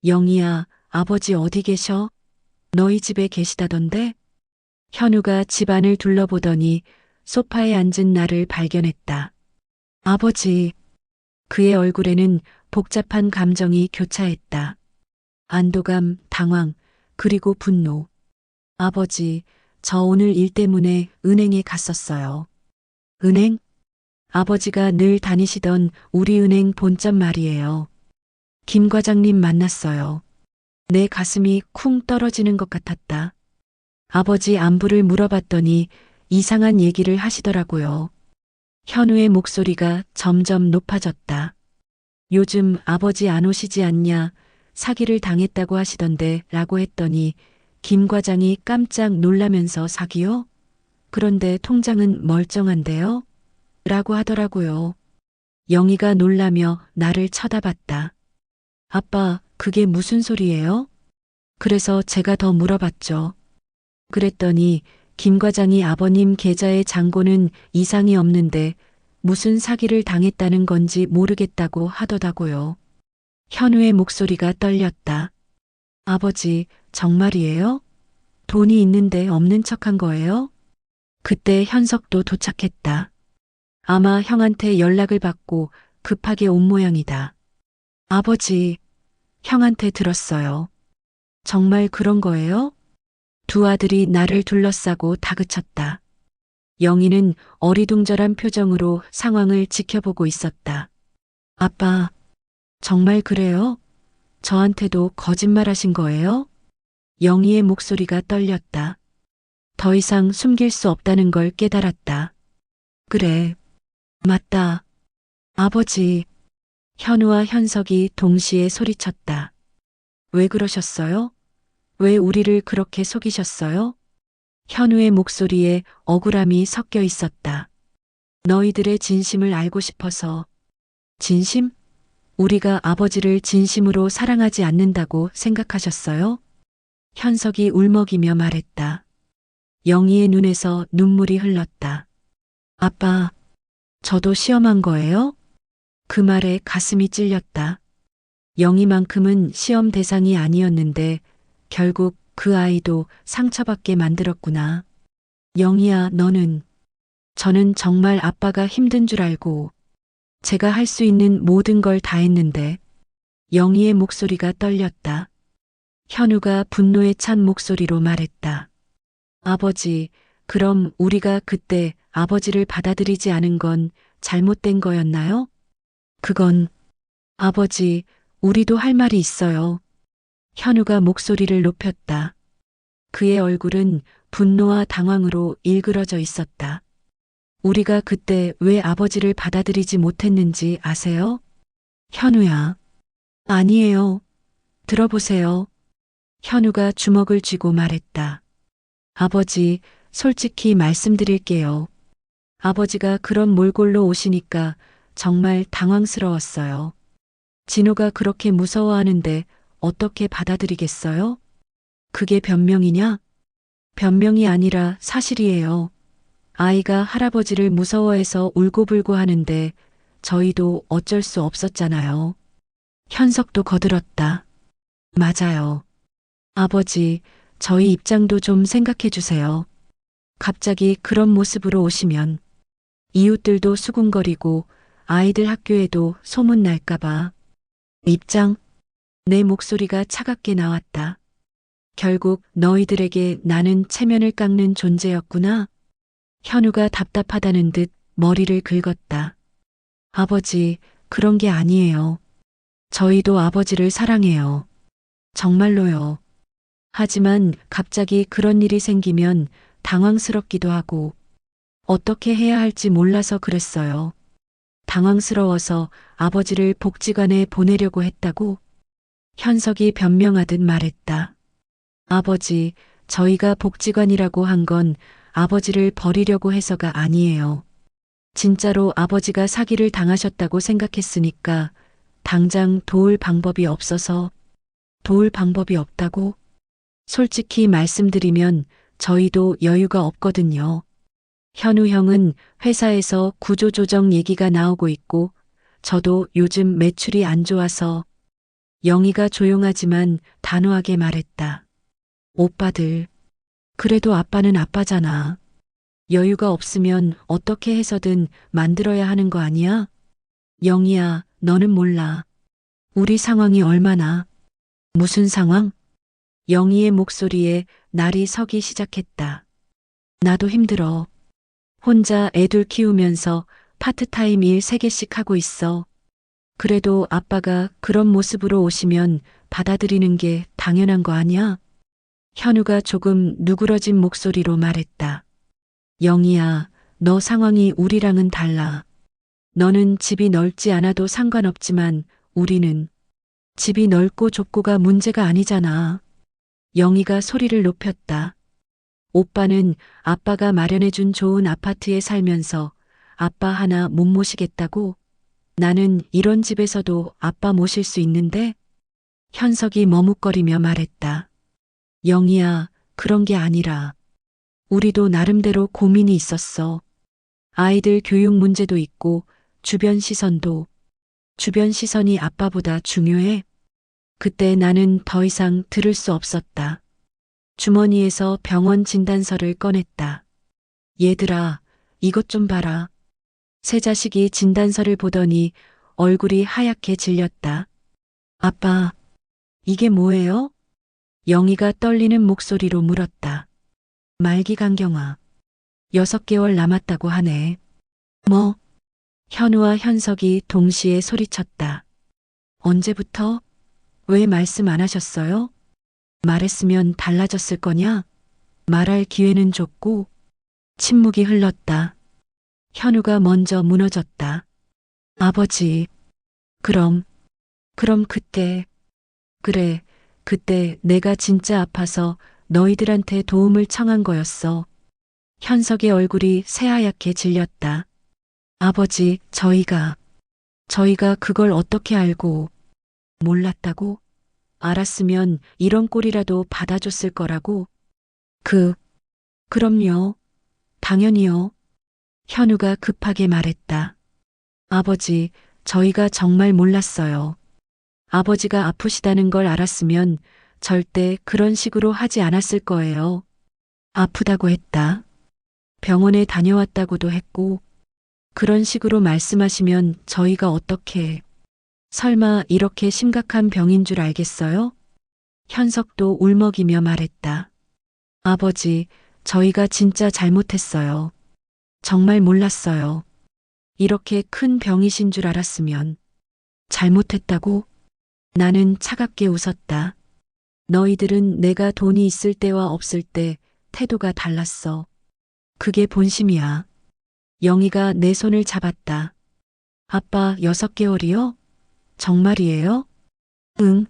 영희야, 아버지 어디 계셔? 너희 집에 계시다던데? 현우가 집안을 둘러보더니 소파에 앉은 나를 발견했다. 아버지. 그의 얼굴에는 복잡한 감정이 교차했다. 안도감, 당황, 그리고 분노. 아버지, 저 오늘 일 때문에 은행에 갔었어요. 은행? 아버지가 늘 다니시던 우리 은행 본점 말이에요. 김 과장님 만났어요. 내 가슴이 쿵 떨어지는 것 같았다. 아버지 안부를 물어봤더니 이상한 얘기를 하시더라고요. 현우의 목소리가 점점 높아졌다. 요즘 아버지 안 오시지 않냐, 사기를 당했다고 하시던데 라고 했더니 김 과장이 깜짝 놀라면서 사기요? 그런데 통장은 멀쩡한데요? 라고 하더라고요. 영희가 놀라며 나를 쳐다봤다. 아빠, 그게 무슨 소리예요? 그래서 제가 더 물어봤죠. 그랬더니 김 과장이 아버님 계좌의 잔고는 이상이 없는데 무슨 사기를 당했다는 건지 모르겠다고 하더라고요. 현우의 목소리가 떨렸다. 아버지, 정말이에요? 돈이 있는데 없는 척한 거예요? 그때 현석도 도착했다. 아마 형한테 연락을 받고 급하게 온 모양이다. 아버지, 형한테 들었어요. 정말 그런 거예요? 두 아들이 나를 둘러싸고 다그쳤다. 영희는 어리둥절한 표정으로 상황을 지켜보고 있었다. 아빠, 정말 그래요? 저한테도 거짓말하신 거예요? 영희의 목소리가 떨렸다. 더 이상 숨길 수 없다는 걸 깨달았다. 그래, 맞다. 아버지, 현우와 현석이 동시에 소리쳤다. 왜 그러셨어요? 왜 우리를 그렇게 속이셨어요? 현우의 목소리에 억울함이 섞여 있었다. 너희들의 진심을 알고 싶어서. 진심? 우리가 아버지를 진심으로 사랑하지 않는다고 생각하셨어요? 현석이 울먹이며 말했다. 영희의 눈에서 눈물이 흘렀다. 아빠, 저도 시험한 거예요? 그 말에 가슴이 찔렸다. 영희만큼은 시험 대상이 아니었는데 결국 그 아이도 상처받게 만들었구나. 영희야, 너는. 저는 정말 아빠가 힘든 줄 알고 제가 할 수 있는 모든 걸 다 했는데. 영희의 목소리가 떨렸다. 현우가 분노에 찬 목소리로 말했다. 아버지, 그럼 우리가 그때 아버지를 받아들이지 않은 건 잘못된 거였나요? 그건, 아버지, 우리도 할 말이 있어요. 현우가 목소리를 높였다. 그의 얼굴은 분노와 당황으로 일그러져 있었다. 우리가 그때 왜 아버지를 받아들이지 못했는지 아세요? 현우야. 아니에요. 들어보세요. 현우가 주먹을 쥐고 말했다. 아버지, 솔직히 말씀드릴게요. 아버지가 그런 몰골로 오시니까 정말 당황스러웠어요. 진호가 그렇게 무서워하는데 어떻게 받아들이겠어요? 그게 변명이냐? 변명이 아니라 사실이에요. 아이가 할아버지를 무서워해서 울고불고 하는데 저희도 어쩔 수 없었잖아요. 현석도 거들었다. 맞아요. 아버지, 저희 입장도 좀 생각해 주세요. 갑자기 그런 모습으로 오시면 이웃들도 수군거리고 아이들 학교에도 소문 날까봐. 입장? 내 목소리가 차갑게 나왔다. 결국 너희들에게 나는 체면을 깎는 존재였구나. 현우가 답답하다는 듯 머리를 긁었다. 아버지, 그런 게 아니에요. 저희도 아버지를 사랑해요. 정말로요. 하지만 갑자기 그런 일이 생기면 당황스럽기도 하고 어떻게 해야 할지 몰라서 그랬어요. 당황스러워서 아버지를 복지관에 보내려고 했다고 현석이 변명하듯 말했다. 아버지, 저희가 복지관이라고 한 건 아버지를 버리려고 해서가 아니에요. 진짜로 아버지가 사기를 당하셨다고 생각했으니까 당장 도울 방법이 없어서. 도울 방법이 없다고? 솔직히 말씀드리면 저희도 여유가 없거든요. 현우 형은 회사에서 구조조정 얘기가 나오고 있고 저도 요즘 매출이 안 좋아서. 영희가 조용하지만 단호하게 말했다. 오빠들, 그래도 아빠는 아빠잖아. 여유가 없으면 어떻게 해서든 만들어야 하는 거 아니야? 영희야, 너는 몰라. 우리 상황이 얼마나. 무슨 상황? 영희의 목소리에 날이 서기 시작했다. 나도 힘들어. 혼자 애들 키우면서 파트타임 일 3개씩 하고 있어. 그래도 아빠가 그런 모습으로 오시면 받아들이는 게 당연한 거 아니야? 현우가 조금 누그러진 목소리로 말했다. 영희야, 너 상황이 우리랑은 달라. 너는 집이 넓지 않아도 상관없지만 우리는 집이 넓고 좁고가 문제가 아니잖아. 영희가 소리를 높였다. 오빠는 아빠가 마련해준 좋은 아파트에 살면서 아빠 하나 못 모시겠다고? 나는 이런 집에서도 아빠 모실 수 있는데? 현석이 머뭇거리며 말했다. 영희야, 그런 게 아니라 우리도 나름대로 고민이 있었어. 아이들 교육 문제도 있고 주변 시선도. 주변 시선이 아빠보다 중요해? 그때 나는 더 이상 들을 수 없었다. 주머니에서 병원 진단서를 꺼냈다. 얘들아, 이것 좀 봐라. 새 자식이 진단서를 보더니 얼굴이 하얗게 질렸다. 아빠, 이게 뭐예요? 영희가 떨리는 목소리로 물었다. 말기강경화. 6개월 남았다고 하네. 뭐? 현우와 현석이 동시에 소리쳤다. 언제부터? 왜 말씀 안 하셨어요? 말했으면 달라졌을 거냐? 말할 기회는 줬고. 침묵이 흘렀다. 현우가 먼저 무너졌다. 아버지. 그럼 그때. 그래, 그때 내가 진짜 아파서 너희들한테 도움을 청한 거였어. 현석의 얼굴이 새하얗게 질렸다. 아버지, 저희가 그걸 어떻게 알고. 몰랐다고? 알았으면 이런 꼴이라도 받아줬을 거라고? 그럼요. 당연히요. 현우가 급하게 말했다. 아버지, 저희가 정말 몰랐어요. 아버지가 아프시다는 걸 알았으면 절대 그런 식으로 하지 않았을 거예요. 아프다고 했다. 병원에 다녀왔다고도 했고, 그런 식으로 말씀하시면 저희가 어떻게, 설마 이렇게 심각한 병인 줄 알겠어요? 현석도 울먹이며 말했다. 아버지, 저희가 진짜 잘못했어요. 정말 몰랐어요. 이렇게 큰 병이신 줄 알았으면. 잘못했다고? 나는 차갑게 웃었다. 너희들은 내가 돈이 있을 때와 없을 때 태도가 달랐어. 그게 본심이야. 영희가 내 손을 잡았다. 아빠 6개월이요? 정말이에요? 응.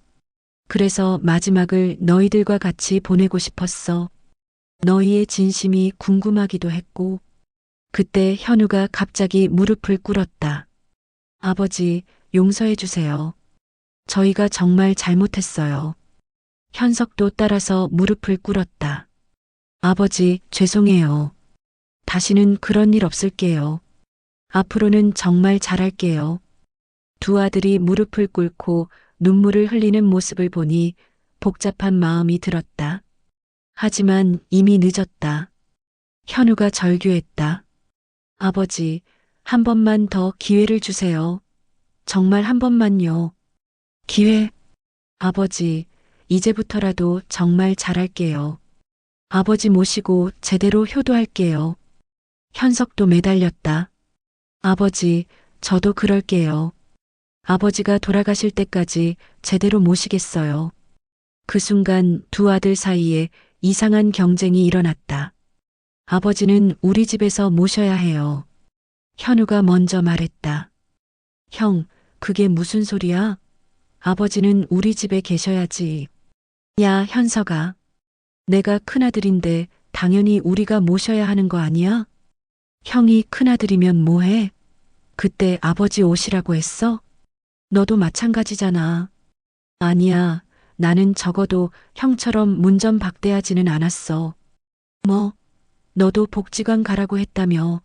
그래서 마지막을 너희들과 같이 보내고 싶었어. 너희의 진심이 궁금하기도 했고. 그때 현우가 갑자기 무릎을 꿇었다. 아버지, 용서해 주세요. 저희가 정말 잘못했어요. 현석도 따라서 무릎을 꿇었다. 아버지, 죄송해요. 다시는 그런 일 없을게요. 앞으로는 정말 잘할게요. 두 아들이 무릎을 꿇고 눈물을 흘리는 모습을 보니 복잡한 마음이 들었다. 하지만 이미 늦었다. 현우가 절규했다. 아버지, 한 번만 더 기회를 주세요. 정말 한 번만요. 기회? 아버지, 이제부터라도 정말 잘할게요. 아버지 모시고 제대로 효도할게요. 현석도 매달렸다. 아버지, 저도 그럴게요. 아버지가 돌아가실 때까지 제대로 모시겠어요. 그 순간 두 아들 사이에 이상한 경쟁이 일어났다. 아버지는 우리 집에서 모셔야 해요. 현우가 먼저 말했다. 형, 그게 무슨 소리야? 아버지는 우리 집에 계셔야지. 야, 현석아. 내가 큰아들인데 당연히 우리가 모셔야 하는 거 아니야? 형이 큰아들이면 뭐해? 그때 아버지 오시라고 했어? 너도 마찬가지잖아. 아니야, 나는 적어도 형처럼 문전박대하지는 않았어. 뭐, 너도 복지관 가라고 했다며.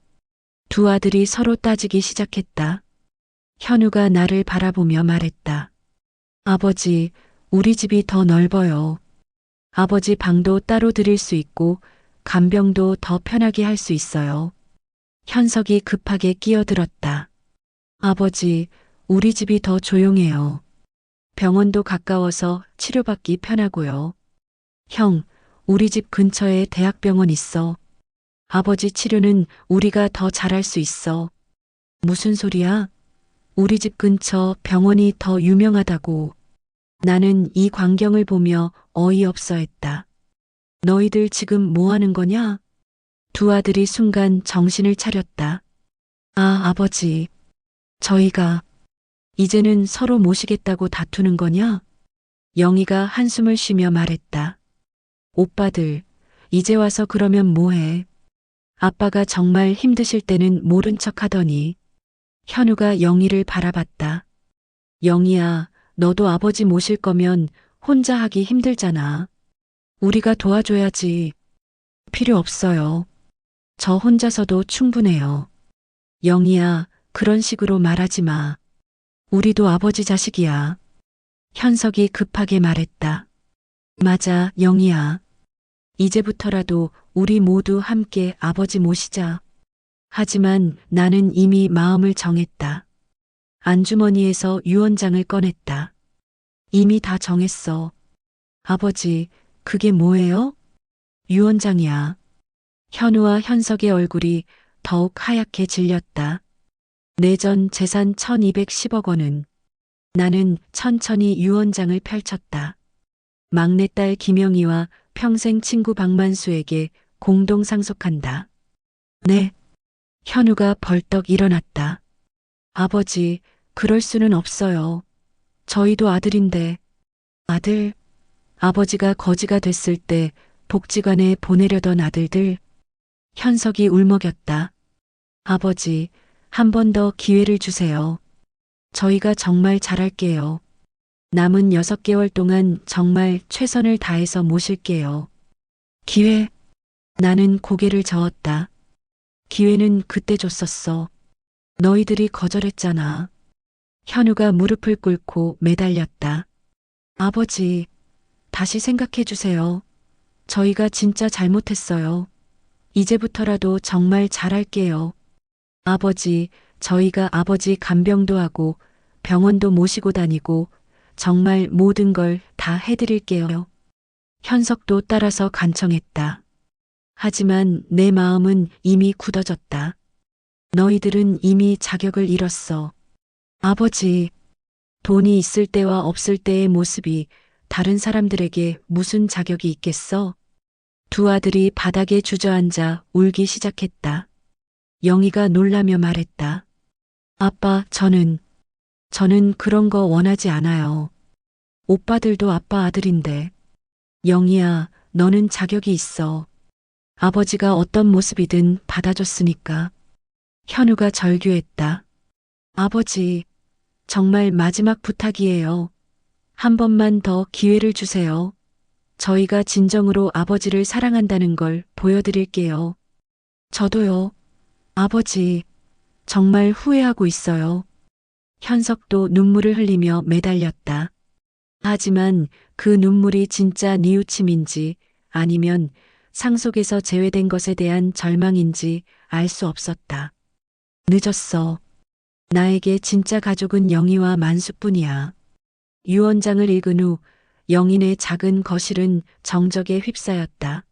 두 아들이 서로 따지기 시작했다. 현우가 나를 바라보며 말했다. 아버지, 우리 집이 더 넓어요. 아버지 방도 따로 드릴 수 있고 간병도 더 편하게 할 수 있어요. 현석이 급하게 끼어들었다. 아버지, 우리 집이 더 조용해요. 병원도 가까워서 치료받기 편하고요. 형, 우리 집 근처에 대학병원 있어. 아버지 치료는 우리가 더 잘할 수 있어. 무슨 소리야? 우리 집 근처 병원이 더 유명하다고. 나는 이 광경을 보며 어이없어 했다. 너희들 지금 뭐 하는 거냐? 두 아들이 순간 정신을 차렸다. 아, 아버지. 저희가 이제는 서로 모시겠다고 다투는 거냐? 영희가 한숨을 쉬며 말했다. 오빠들, 이제 와서 그러면 뭐해? 아빠가 정말 힘드실 때는 모른 척 하더니. 현우가 영희를 바라봤다. 영희야, 너도 아버지 모실 거면 혼자 하기 힘들잖아. 우리가 도와줘야지. 필요 없어요. 저 혼자서도 충분해요. 영희야, 그런 식으로 말하지 마. 우리도 아버지 자식이야. 현석이 급하게 말했다. 맞아, 영희야. 이제부터라도 우리 모두 함께 아버지 모시자. 하지만 나는 이미 마음을 정했다. 안주머니에서 유언장을 꺼냈다. 이미 다 정했어. 아버지, 그게 뭐예요? 유언장이야. 현우와 현석의 얼굴이 더욱 하얗게 질렸다. 내전 재산 1210억 원은. 나는 천천히 유언장을 펼쳤다. 막내딸 김영희와 평생 친구 박만수에게 공동 상속한다. 네. 현우가 벌떡 일어났다. 아버지, 그럴 수는 없어요. 저희도 아들인데. 아들? 아버지가 거지가 됐을 때 복지관에 보내려던 아들들. 현석이 울먹였다. 아버지, 한 번 더 기회를 주세요. 저희가 정말 잘할게요. 남은 6개월 동안 정말 최선을 다해서 모실게요. 기회? 나는 고개를 저었다. 기회는 그때 줬었어. 너희들이 거절했잖아. 현우가 무릎을 꿇고 매달렸다. 아버지, 다시 생각해 주세요. 저희가 진짜 잘못했어요. 이제부터라도 정말 잘할게요. 아버지, 저희가 아버지 간병도 하고 병원도 모시고 다니고 정말 모든 걸 다 해드릴게요. 현석도 따라서 간청했다. 하지만 내 마음은 이미 굳어졌다. 너희들은 이미 자격을 잃었어. 아버지, 돈이 있을 때와 없을 때의 모습이 다른 사람들에게 무슨 자격이 있겠어? 두 아들이 바닥에 주저앉아 울기 시작했다. 영희가 놀라며 말했다. 아빠, 저는 그런 거 원하지 않아요. 오빠들도 아빠 아들인데. 영희야, 너는 자격이 있어. 아버지가 어떤 모습이든 받아줬으니까. 현우가 절규했다. 아버지, 정말 마지막 부탁이에요. 한 번만 더 기회를 주세요. 저희가 진정으로 아버지를 사랑한다는 걸 보여드릴게요. 저도요. 아버지, 정말 후회하고 있어요. 현석도 눈물을 흘리며 매달렸다. 하지만 그 눈물이 진짜 뉘우침인지 아니면 상속에서 제외된 것에 대한 절망인지 알 수 없었다. 늦었어. 나에게 진짜 가족은 영희와 만수뿐이야. 유언장을 읽은 후 영인의 작은 거실은 정적에 휩싸였다.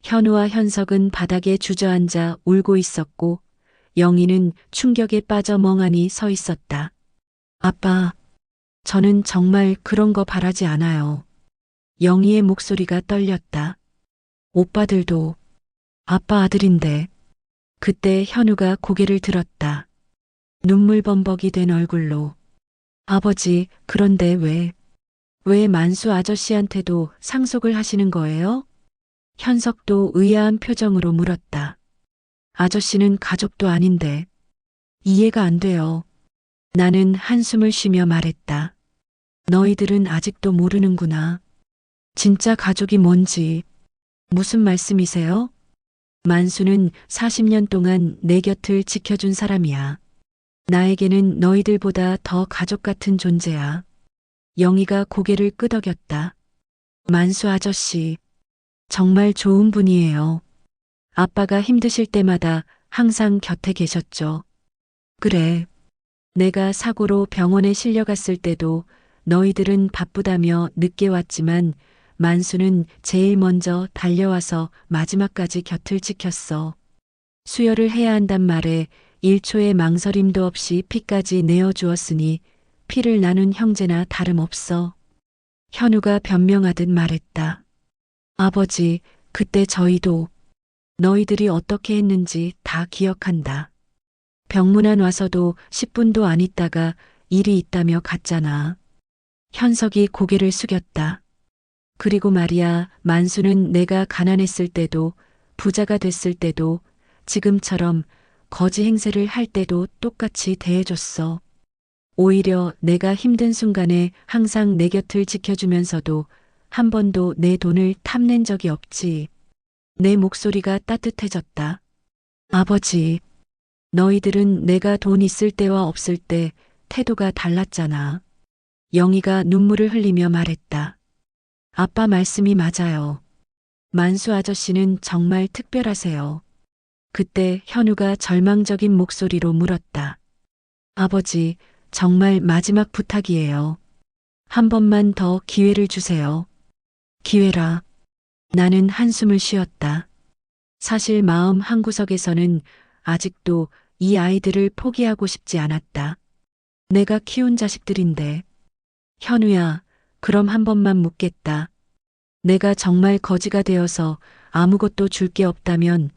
현우와 현석은 바닥에 주저앉아 울고 있었고 영희는 충격에 빠져 멍하니 서 있었다. 아빠, 저는 정말 그런 거 바라지 않아요. 영희의 목소리가 떨렸다. 오빠들도 아빠 아들인데. 그때 현우가 고개를 들었다. 눈물범벅이 된 얼굴로. 아버지, 그런데 왜 만수 아저씨한테도 상속을 하시는 거예요? 현석도 의아한 표정으로 물었다. 아저씨는 가족도 아닌데. 이해가 안 돼요. 나는 한숨을 쉬며 말했다. 너희들은 아직도 모르는구나. 진짜 가족이 뭔지. 무슨 말씀이세요? 만수는 40년 동안 내 곁을 지켜준 사람이야. 나에게는 너희들보다 더 가족 같은 존재야. 영희가 고개를 끄덕였다. 만수 아저씨, 정말 좋은 분이에요. 아빠가 힘드실 때마다 항상 곁에 계셨죠. 그래. 내가 사고로 병원에 실려갔을 때도 너희들은 바쁘다며 늦게 왔지만 만수는 제일 먼저 달려와서 마지막까지 곁을 지켰어. 수혈을 해야 한단 말에 1초의 망설임도 없이 피까지 내어주었으니 피를 나눈 형제나 다름없어. 현우가 변명하듯 말했다. 아버지, 그때 저희도 너희들이 어떻게 했는지 다 기억한다. 병문안 와서도 10분도 안 있다가 일이 있다며 갔잖아. 현석이 고개를 숙였다. 그리고 말이야, 만수는 내가 가난했을 때도 부자가 됐을 때도 지금처럼 거지 행세를 할 때도 똑같이 대해줬어. 오히려 내가 힘든 순간에 항상 내 곁을 지켜주면서도 한 번도 내 돈을 탐낸 적이 없지. 내 목소리가 따뜻해졌다. 아버지, 너희들은 내가 돈 있을 때와 없을 때 태도가 달랐잖아. 영희가 눈물을 흘리며 말했다. 아빠 말씀이 맞아요. 만수 아저씨는 정말 특별하세요. 그때 현우가 절망적인 목소리로 물었다. 아버지, 정말 마지막 부탁이에요. 한 번만 더 기회를 주세요. 기회라. 나는 한숨을 쉬었다. 사실 마음 한구석에서는 아직도 이 아이들을 포기하고 싶지 않았다. 내가 키운 자식들인데. 현우야, 그럼 한 번만 묻겠다. 내가 정말 거지가 되어서 아무것도 줄 게 없다면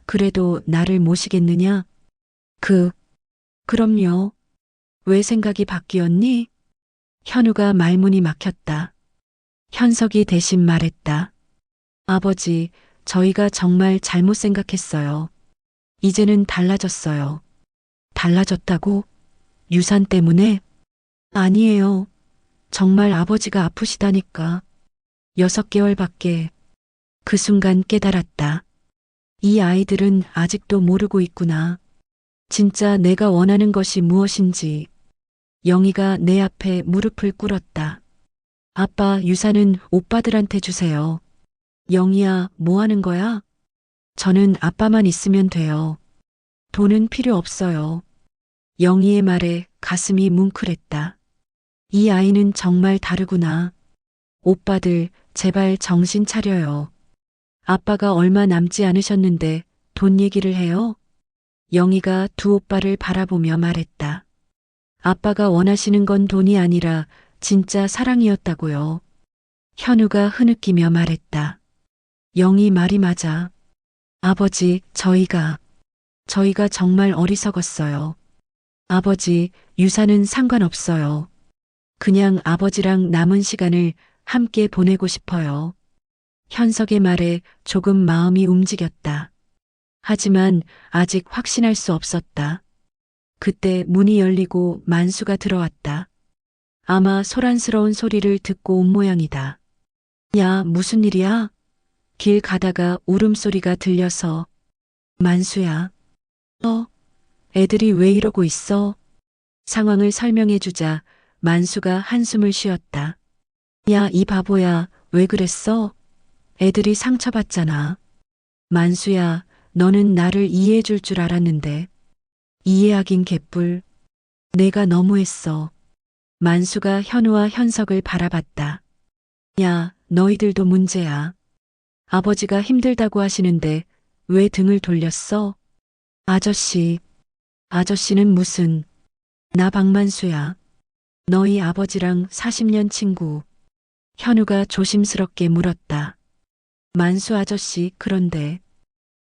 그래도 나를 모시겠느냐? 그럼요. 왜 생각이 바뀌었니? 현우가 말문이 막혔다. 현석이 대신 말했다. 아버지, 저희가 정말 잘못 생각했어요. 이제는 달라졌어요. 달라졌다고? 유산 때문에? 아니에요. 정말 아버지가 아프시다니까. 6개월밖에. 그 순간 깨달았다. 이 아이들은 아직도 모르고 있구나. 진짜 내가 원하는 것이 무엇인지. 영희가 내 앞에 무릎을 꿇었다. 아빠, 유산은 오빠들한테 주세요. 영희야, 뭐 하는 거야? 저는 아빠만 있으면 돼요. 돈은 필요 없어요. 영희의 말에 가슴이 뭉클했다. 이 아이는 정말 다르구나. 오빠들, 제발 정신 차려요. 아빠가 얼마 남지 않으셨는데 돈 얘기를 해요? 영희가 두 오빠를 바라보며 말했다. 아빠가 원하시는 건 돈이 아니라 진짜 사랑이었다고요. 현우가 흐느끼며 말했다. 영희 말이 맞아. 아버지, 저희가 정말 어리석었어요. 아버지, 유산은 상관없어요. 그냥 아버지랑 남은 시간을 함께 보내고 싶어요. 현석의 말에 조금 마음이 움직였다. 하지만 아직 확신할 수 없었다. 그때 문이 열리고 만수가 들어왔다. 아마 소란스러운 소리를 듣고 온 모양이다. 야, 무슨 일이야? 길 가다가 울음소리가 들려서. 만수야. 애들이 왜 이러고 있어? 상황을 설명해 주자 만수가 한숨을 쉬었다. 야, 이 바보야, 왜 그랬어? 애들이 상처받잖아. 만수야, 너는 나를 이해해 줄 줄 알았는데. 이해하긴 개뿔. 내가 너무했어. 만수가 현우와 현석을 바라봤다. 야, 너희들도 문제야. 아버지가 힘들다고 하시는데 왜 등을 돌렸어? 아저씨는 무슨. 나 박만수야. 너희 아버지랑 40년 친구. 현우가 조심스럽게 물었다. 만수 아저씨, 그런데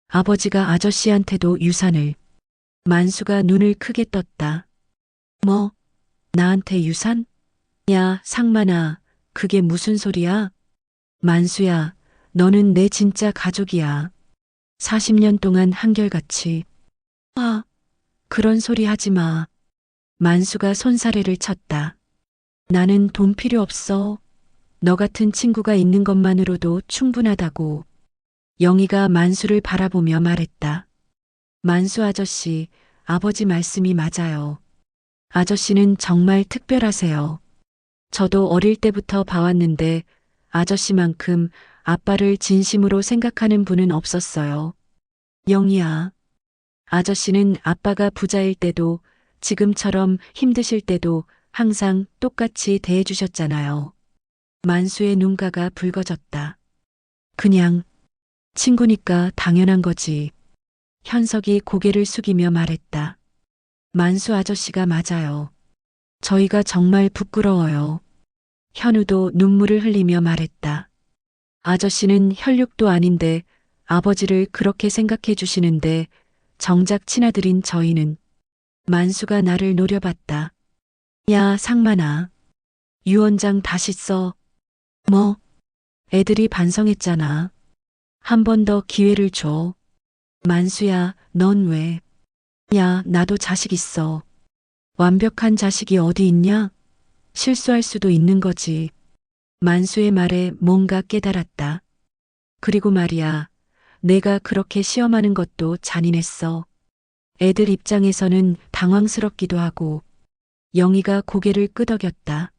아버지가 아저씨한테도 유산을. 만수가 눈을 크게 떴다. 뭐? 나한테 유산? 야, 상만아, 그게 무슨 소리야? 만수야, 너는 내 진짜 가족이야. 40년 동안 한결같이. 그런 소리 하지 마. 만수가 손사래를 쳤다. 나는 돈 필요 없어. 너 같은 친구가 있는 것만으로도 충분하다고. 영희가 만수를 바라보며 말했다. 만수 아저씨, 아버지 말씀이 맞아요. 아저씨는 정말 특별하세요. 저도 어릴 때부터 봐왔는데 아저씨만큼 아빠를 진심으로 생각하는 분은 없었어요. 영희야, 아저씨는 아빠가 부자일 때도 지금처럼 힘드실 때도 항상 똑같이 대해주셨잖아요. 만수의 눈가가 붉어졌다. 그냥 친구니까 당연한 거지. 현석이 고개를 숙이며 말했다. 만수 아저씨가 맞아요. 저희가 정말 부끄러워요. 현우도 눈물을 흘리며 말했다. 아저씨는 혈육도 아닌데 아버지를 그렇게 생각해 주시는데 정작 친아들인 저희는. 만수가 나를 노려봤다. 야, 상만아. 유언장 다시 써. 뭐? 애들이 반성했잖아. 한 번 더 기회를 줘. 만수야, 넌 왜? 야, 나도 자식 있어. 완벽한 자식이 어디 있냐? 실수할 수도 있는 거지. 만수의 말에 뭔가 깨달았다. 그리고 말이야, 내가 그렇게 시험하는 것도 잔인했어. 애들 입장에서는 당황스럽기도 하고. 영희가 고개를 끄덕였다.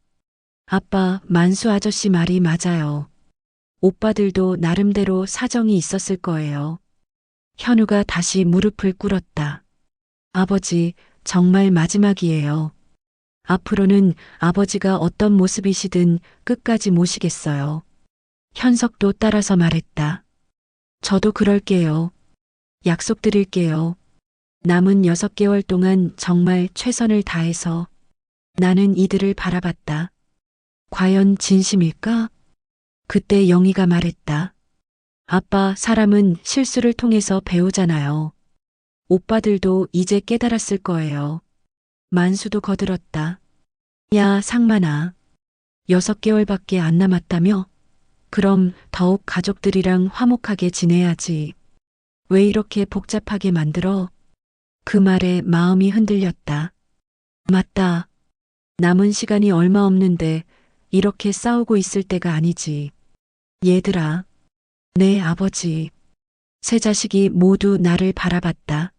아빠, 만수 아저씨 말이 맞아요. 오빠들도 나름대로 사정이 있었을 거예요. 현우가 다시 무릎을 꿇었다. 아버지, 정말 마지막이에요. 앞으로는 아버지가 어떤 모습이시든 끝까지 모시겠어요. 현석도 따라서 말했다. 저도 그럴게요. 약속드릴게요. 남은 6개월 동안 정말 최선을 다해서. 나는 이들을 바라봤다. 과연 진심일까? 그때 영희가 말했다. 아빠, 사람은 실수를 통해서 배우잖아요. 오빠들도 이제 깨달았을 거예요. 만수도 거들었다. 야, 상만아. 6개월밖에 안 남았다며? 그럼 더욱 가족들이랑 화목하게 지내야지. 왜 이렇게 복잡하게 만들어? 그 말에 마음이 흔들렸다. 맞다. 남은 시간이 얼마 없는데 이렇게 싸우고 있을 때가 아니지. 얘들아, 내 아버지, 세 자식이 모두 나를 바라봤다.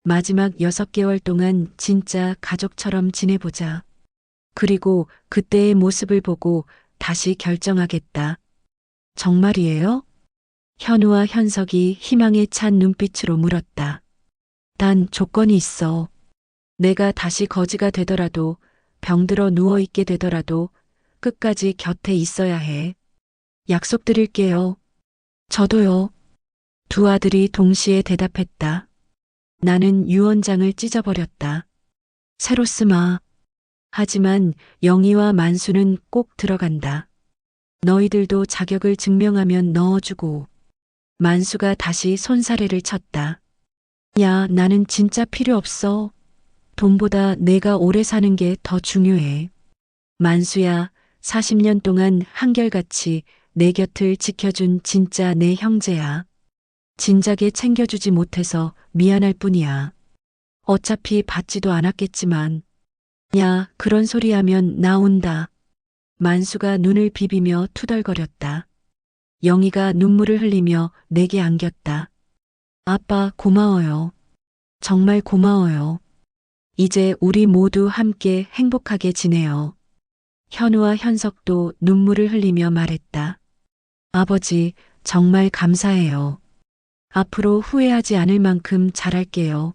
마지막 6개월 동안 진짜 가족처럼 지내보자. 그리고 그때의 모습을 보고 다시 결정하겠다. 정말이에요? 현우와 현석이 희망에 찬 눈빛으로 물었다. 단 조건이 있어. 내가 다시 거지가 되더라도 병들어 누워있게 되더라도 끝까지 곁에 있어야 해. 약속드릴게요. 저도요. 두 아들이 동시에 대답했다. 나는 유언장을 찢어버렸다. 새로 쓰마. 하지만 영희와 만수는 꼭 들어간다. 너희들도 자격을 증명하면 넣어주고. 만수가 다시 손사래를 쳤다. 야, 나는 진짜 필요 없어. 돈보다 내가 오래 사는 게 더 중요해. 만수야, 40년 동안 한결같이 내 곁을 지켜준 진짜 내 형제야. 진작에 챙겨주지 못해서 미안할 뿐이야. 어차피 받지도 않았겠지만. 야, 그런 소리 하면 나 온다. 만수가 눈을 비비며 투덜거렸다. 영희가 눈물을 흘리며 내게 안겼다. 아빠, 고마워요. 정말 고마워요. 이제 우리 모두 함께 행복하게 지내요. 현우와 현석도 눈물을 흘리며 말했다. 아버지, 정말 감사해요. 앞으로 후회하지 않을 만큼 잘할게요.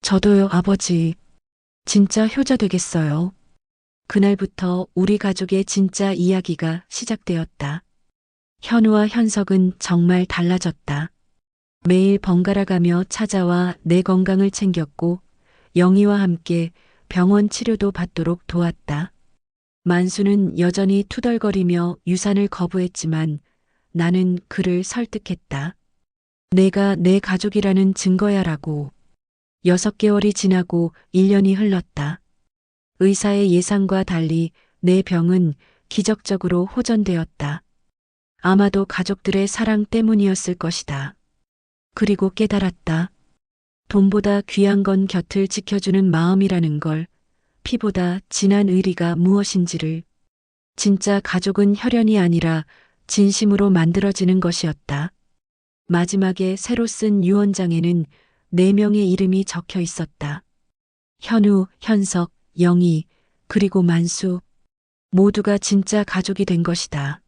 저도요, 아버지. 진짜 효자 되겠어요. 그날부터 우리 가족의 진짜 이야기가 시작되었다. 현우와 현석은 정말 달라졌다. 매일 번갈아 가며 찾아와 내 건강을 챙겼고 영희와 함께 병원 치료도 받도록 도왔다. 만수는 여전히 투덜거리며 유산을 거부했지만 나는 그를 설득했다. 내가 내 가족이라는 증거야라고. 6개월이 지나고 1년이 흘렀다. 의사의 예상과 달리 내 병은 기적적으로 호전되었다. 아마도 가족들의 사랑 때문이었을 것이다. 그리고 깨달았다. 돈보다 귀한 건 곁을 지켜주는 마음이라는 걸, 피보다 진한 의리가 무엇인지를. 진짜 가족은 혈연이 아니라 진심으로 만들어지는 것이었다. 마지막에 새로 쓴 유언장에는 4명의 이름이 적혀 있었다. 현우, 현석, 영희, 그리고 만수. 모두가 진짜 가족이 된 것이다.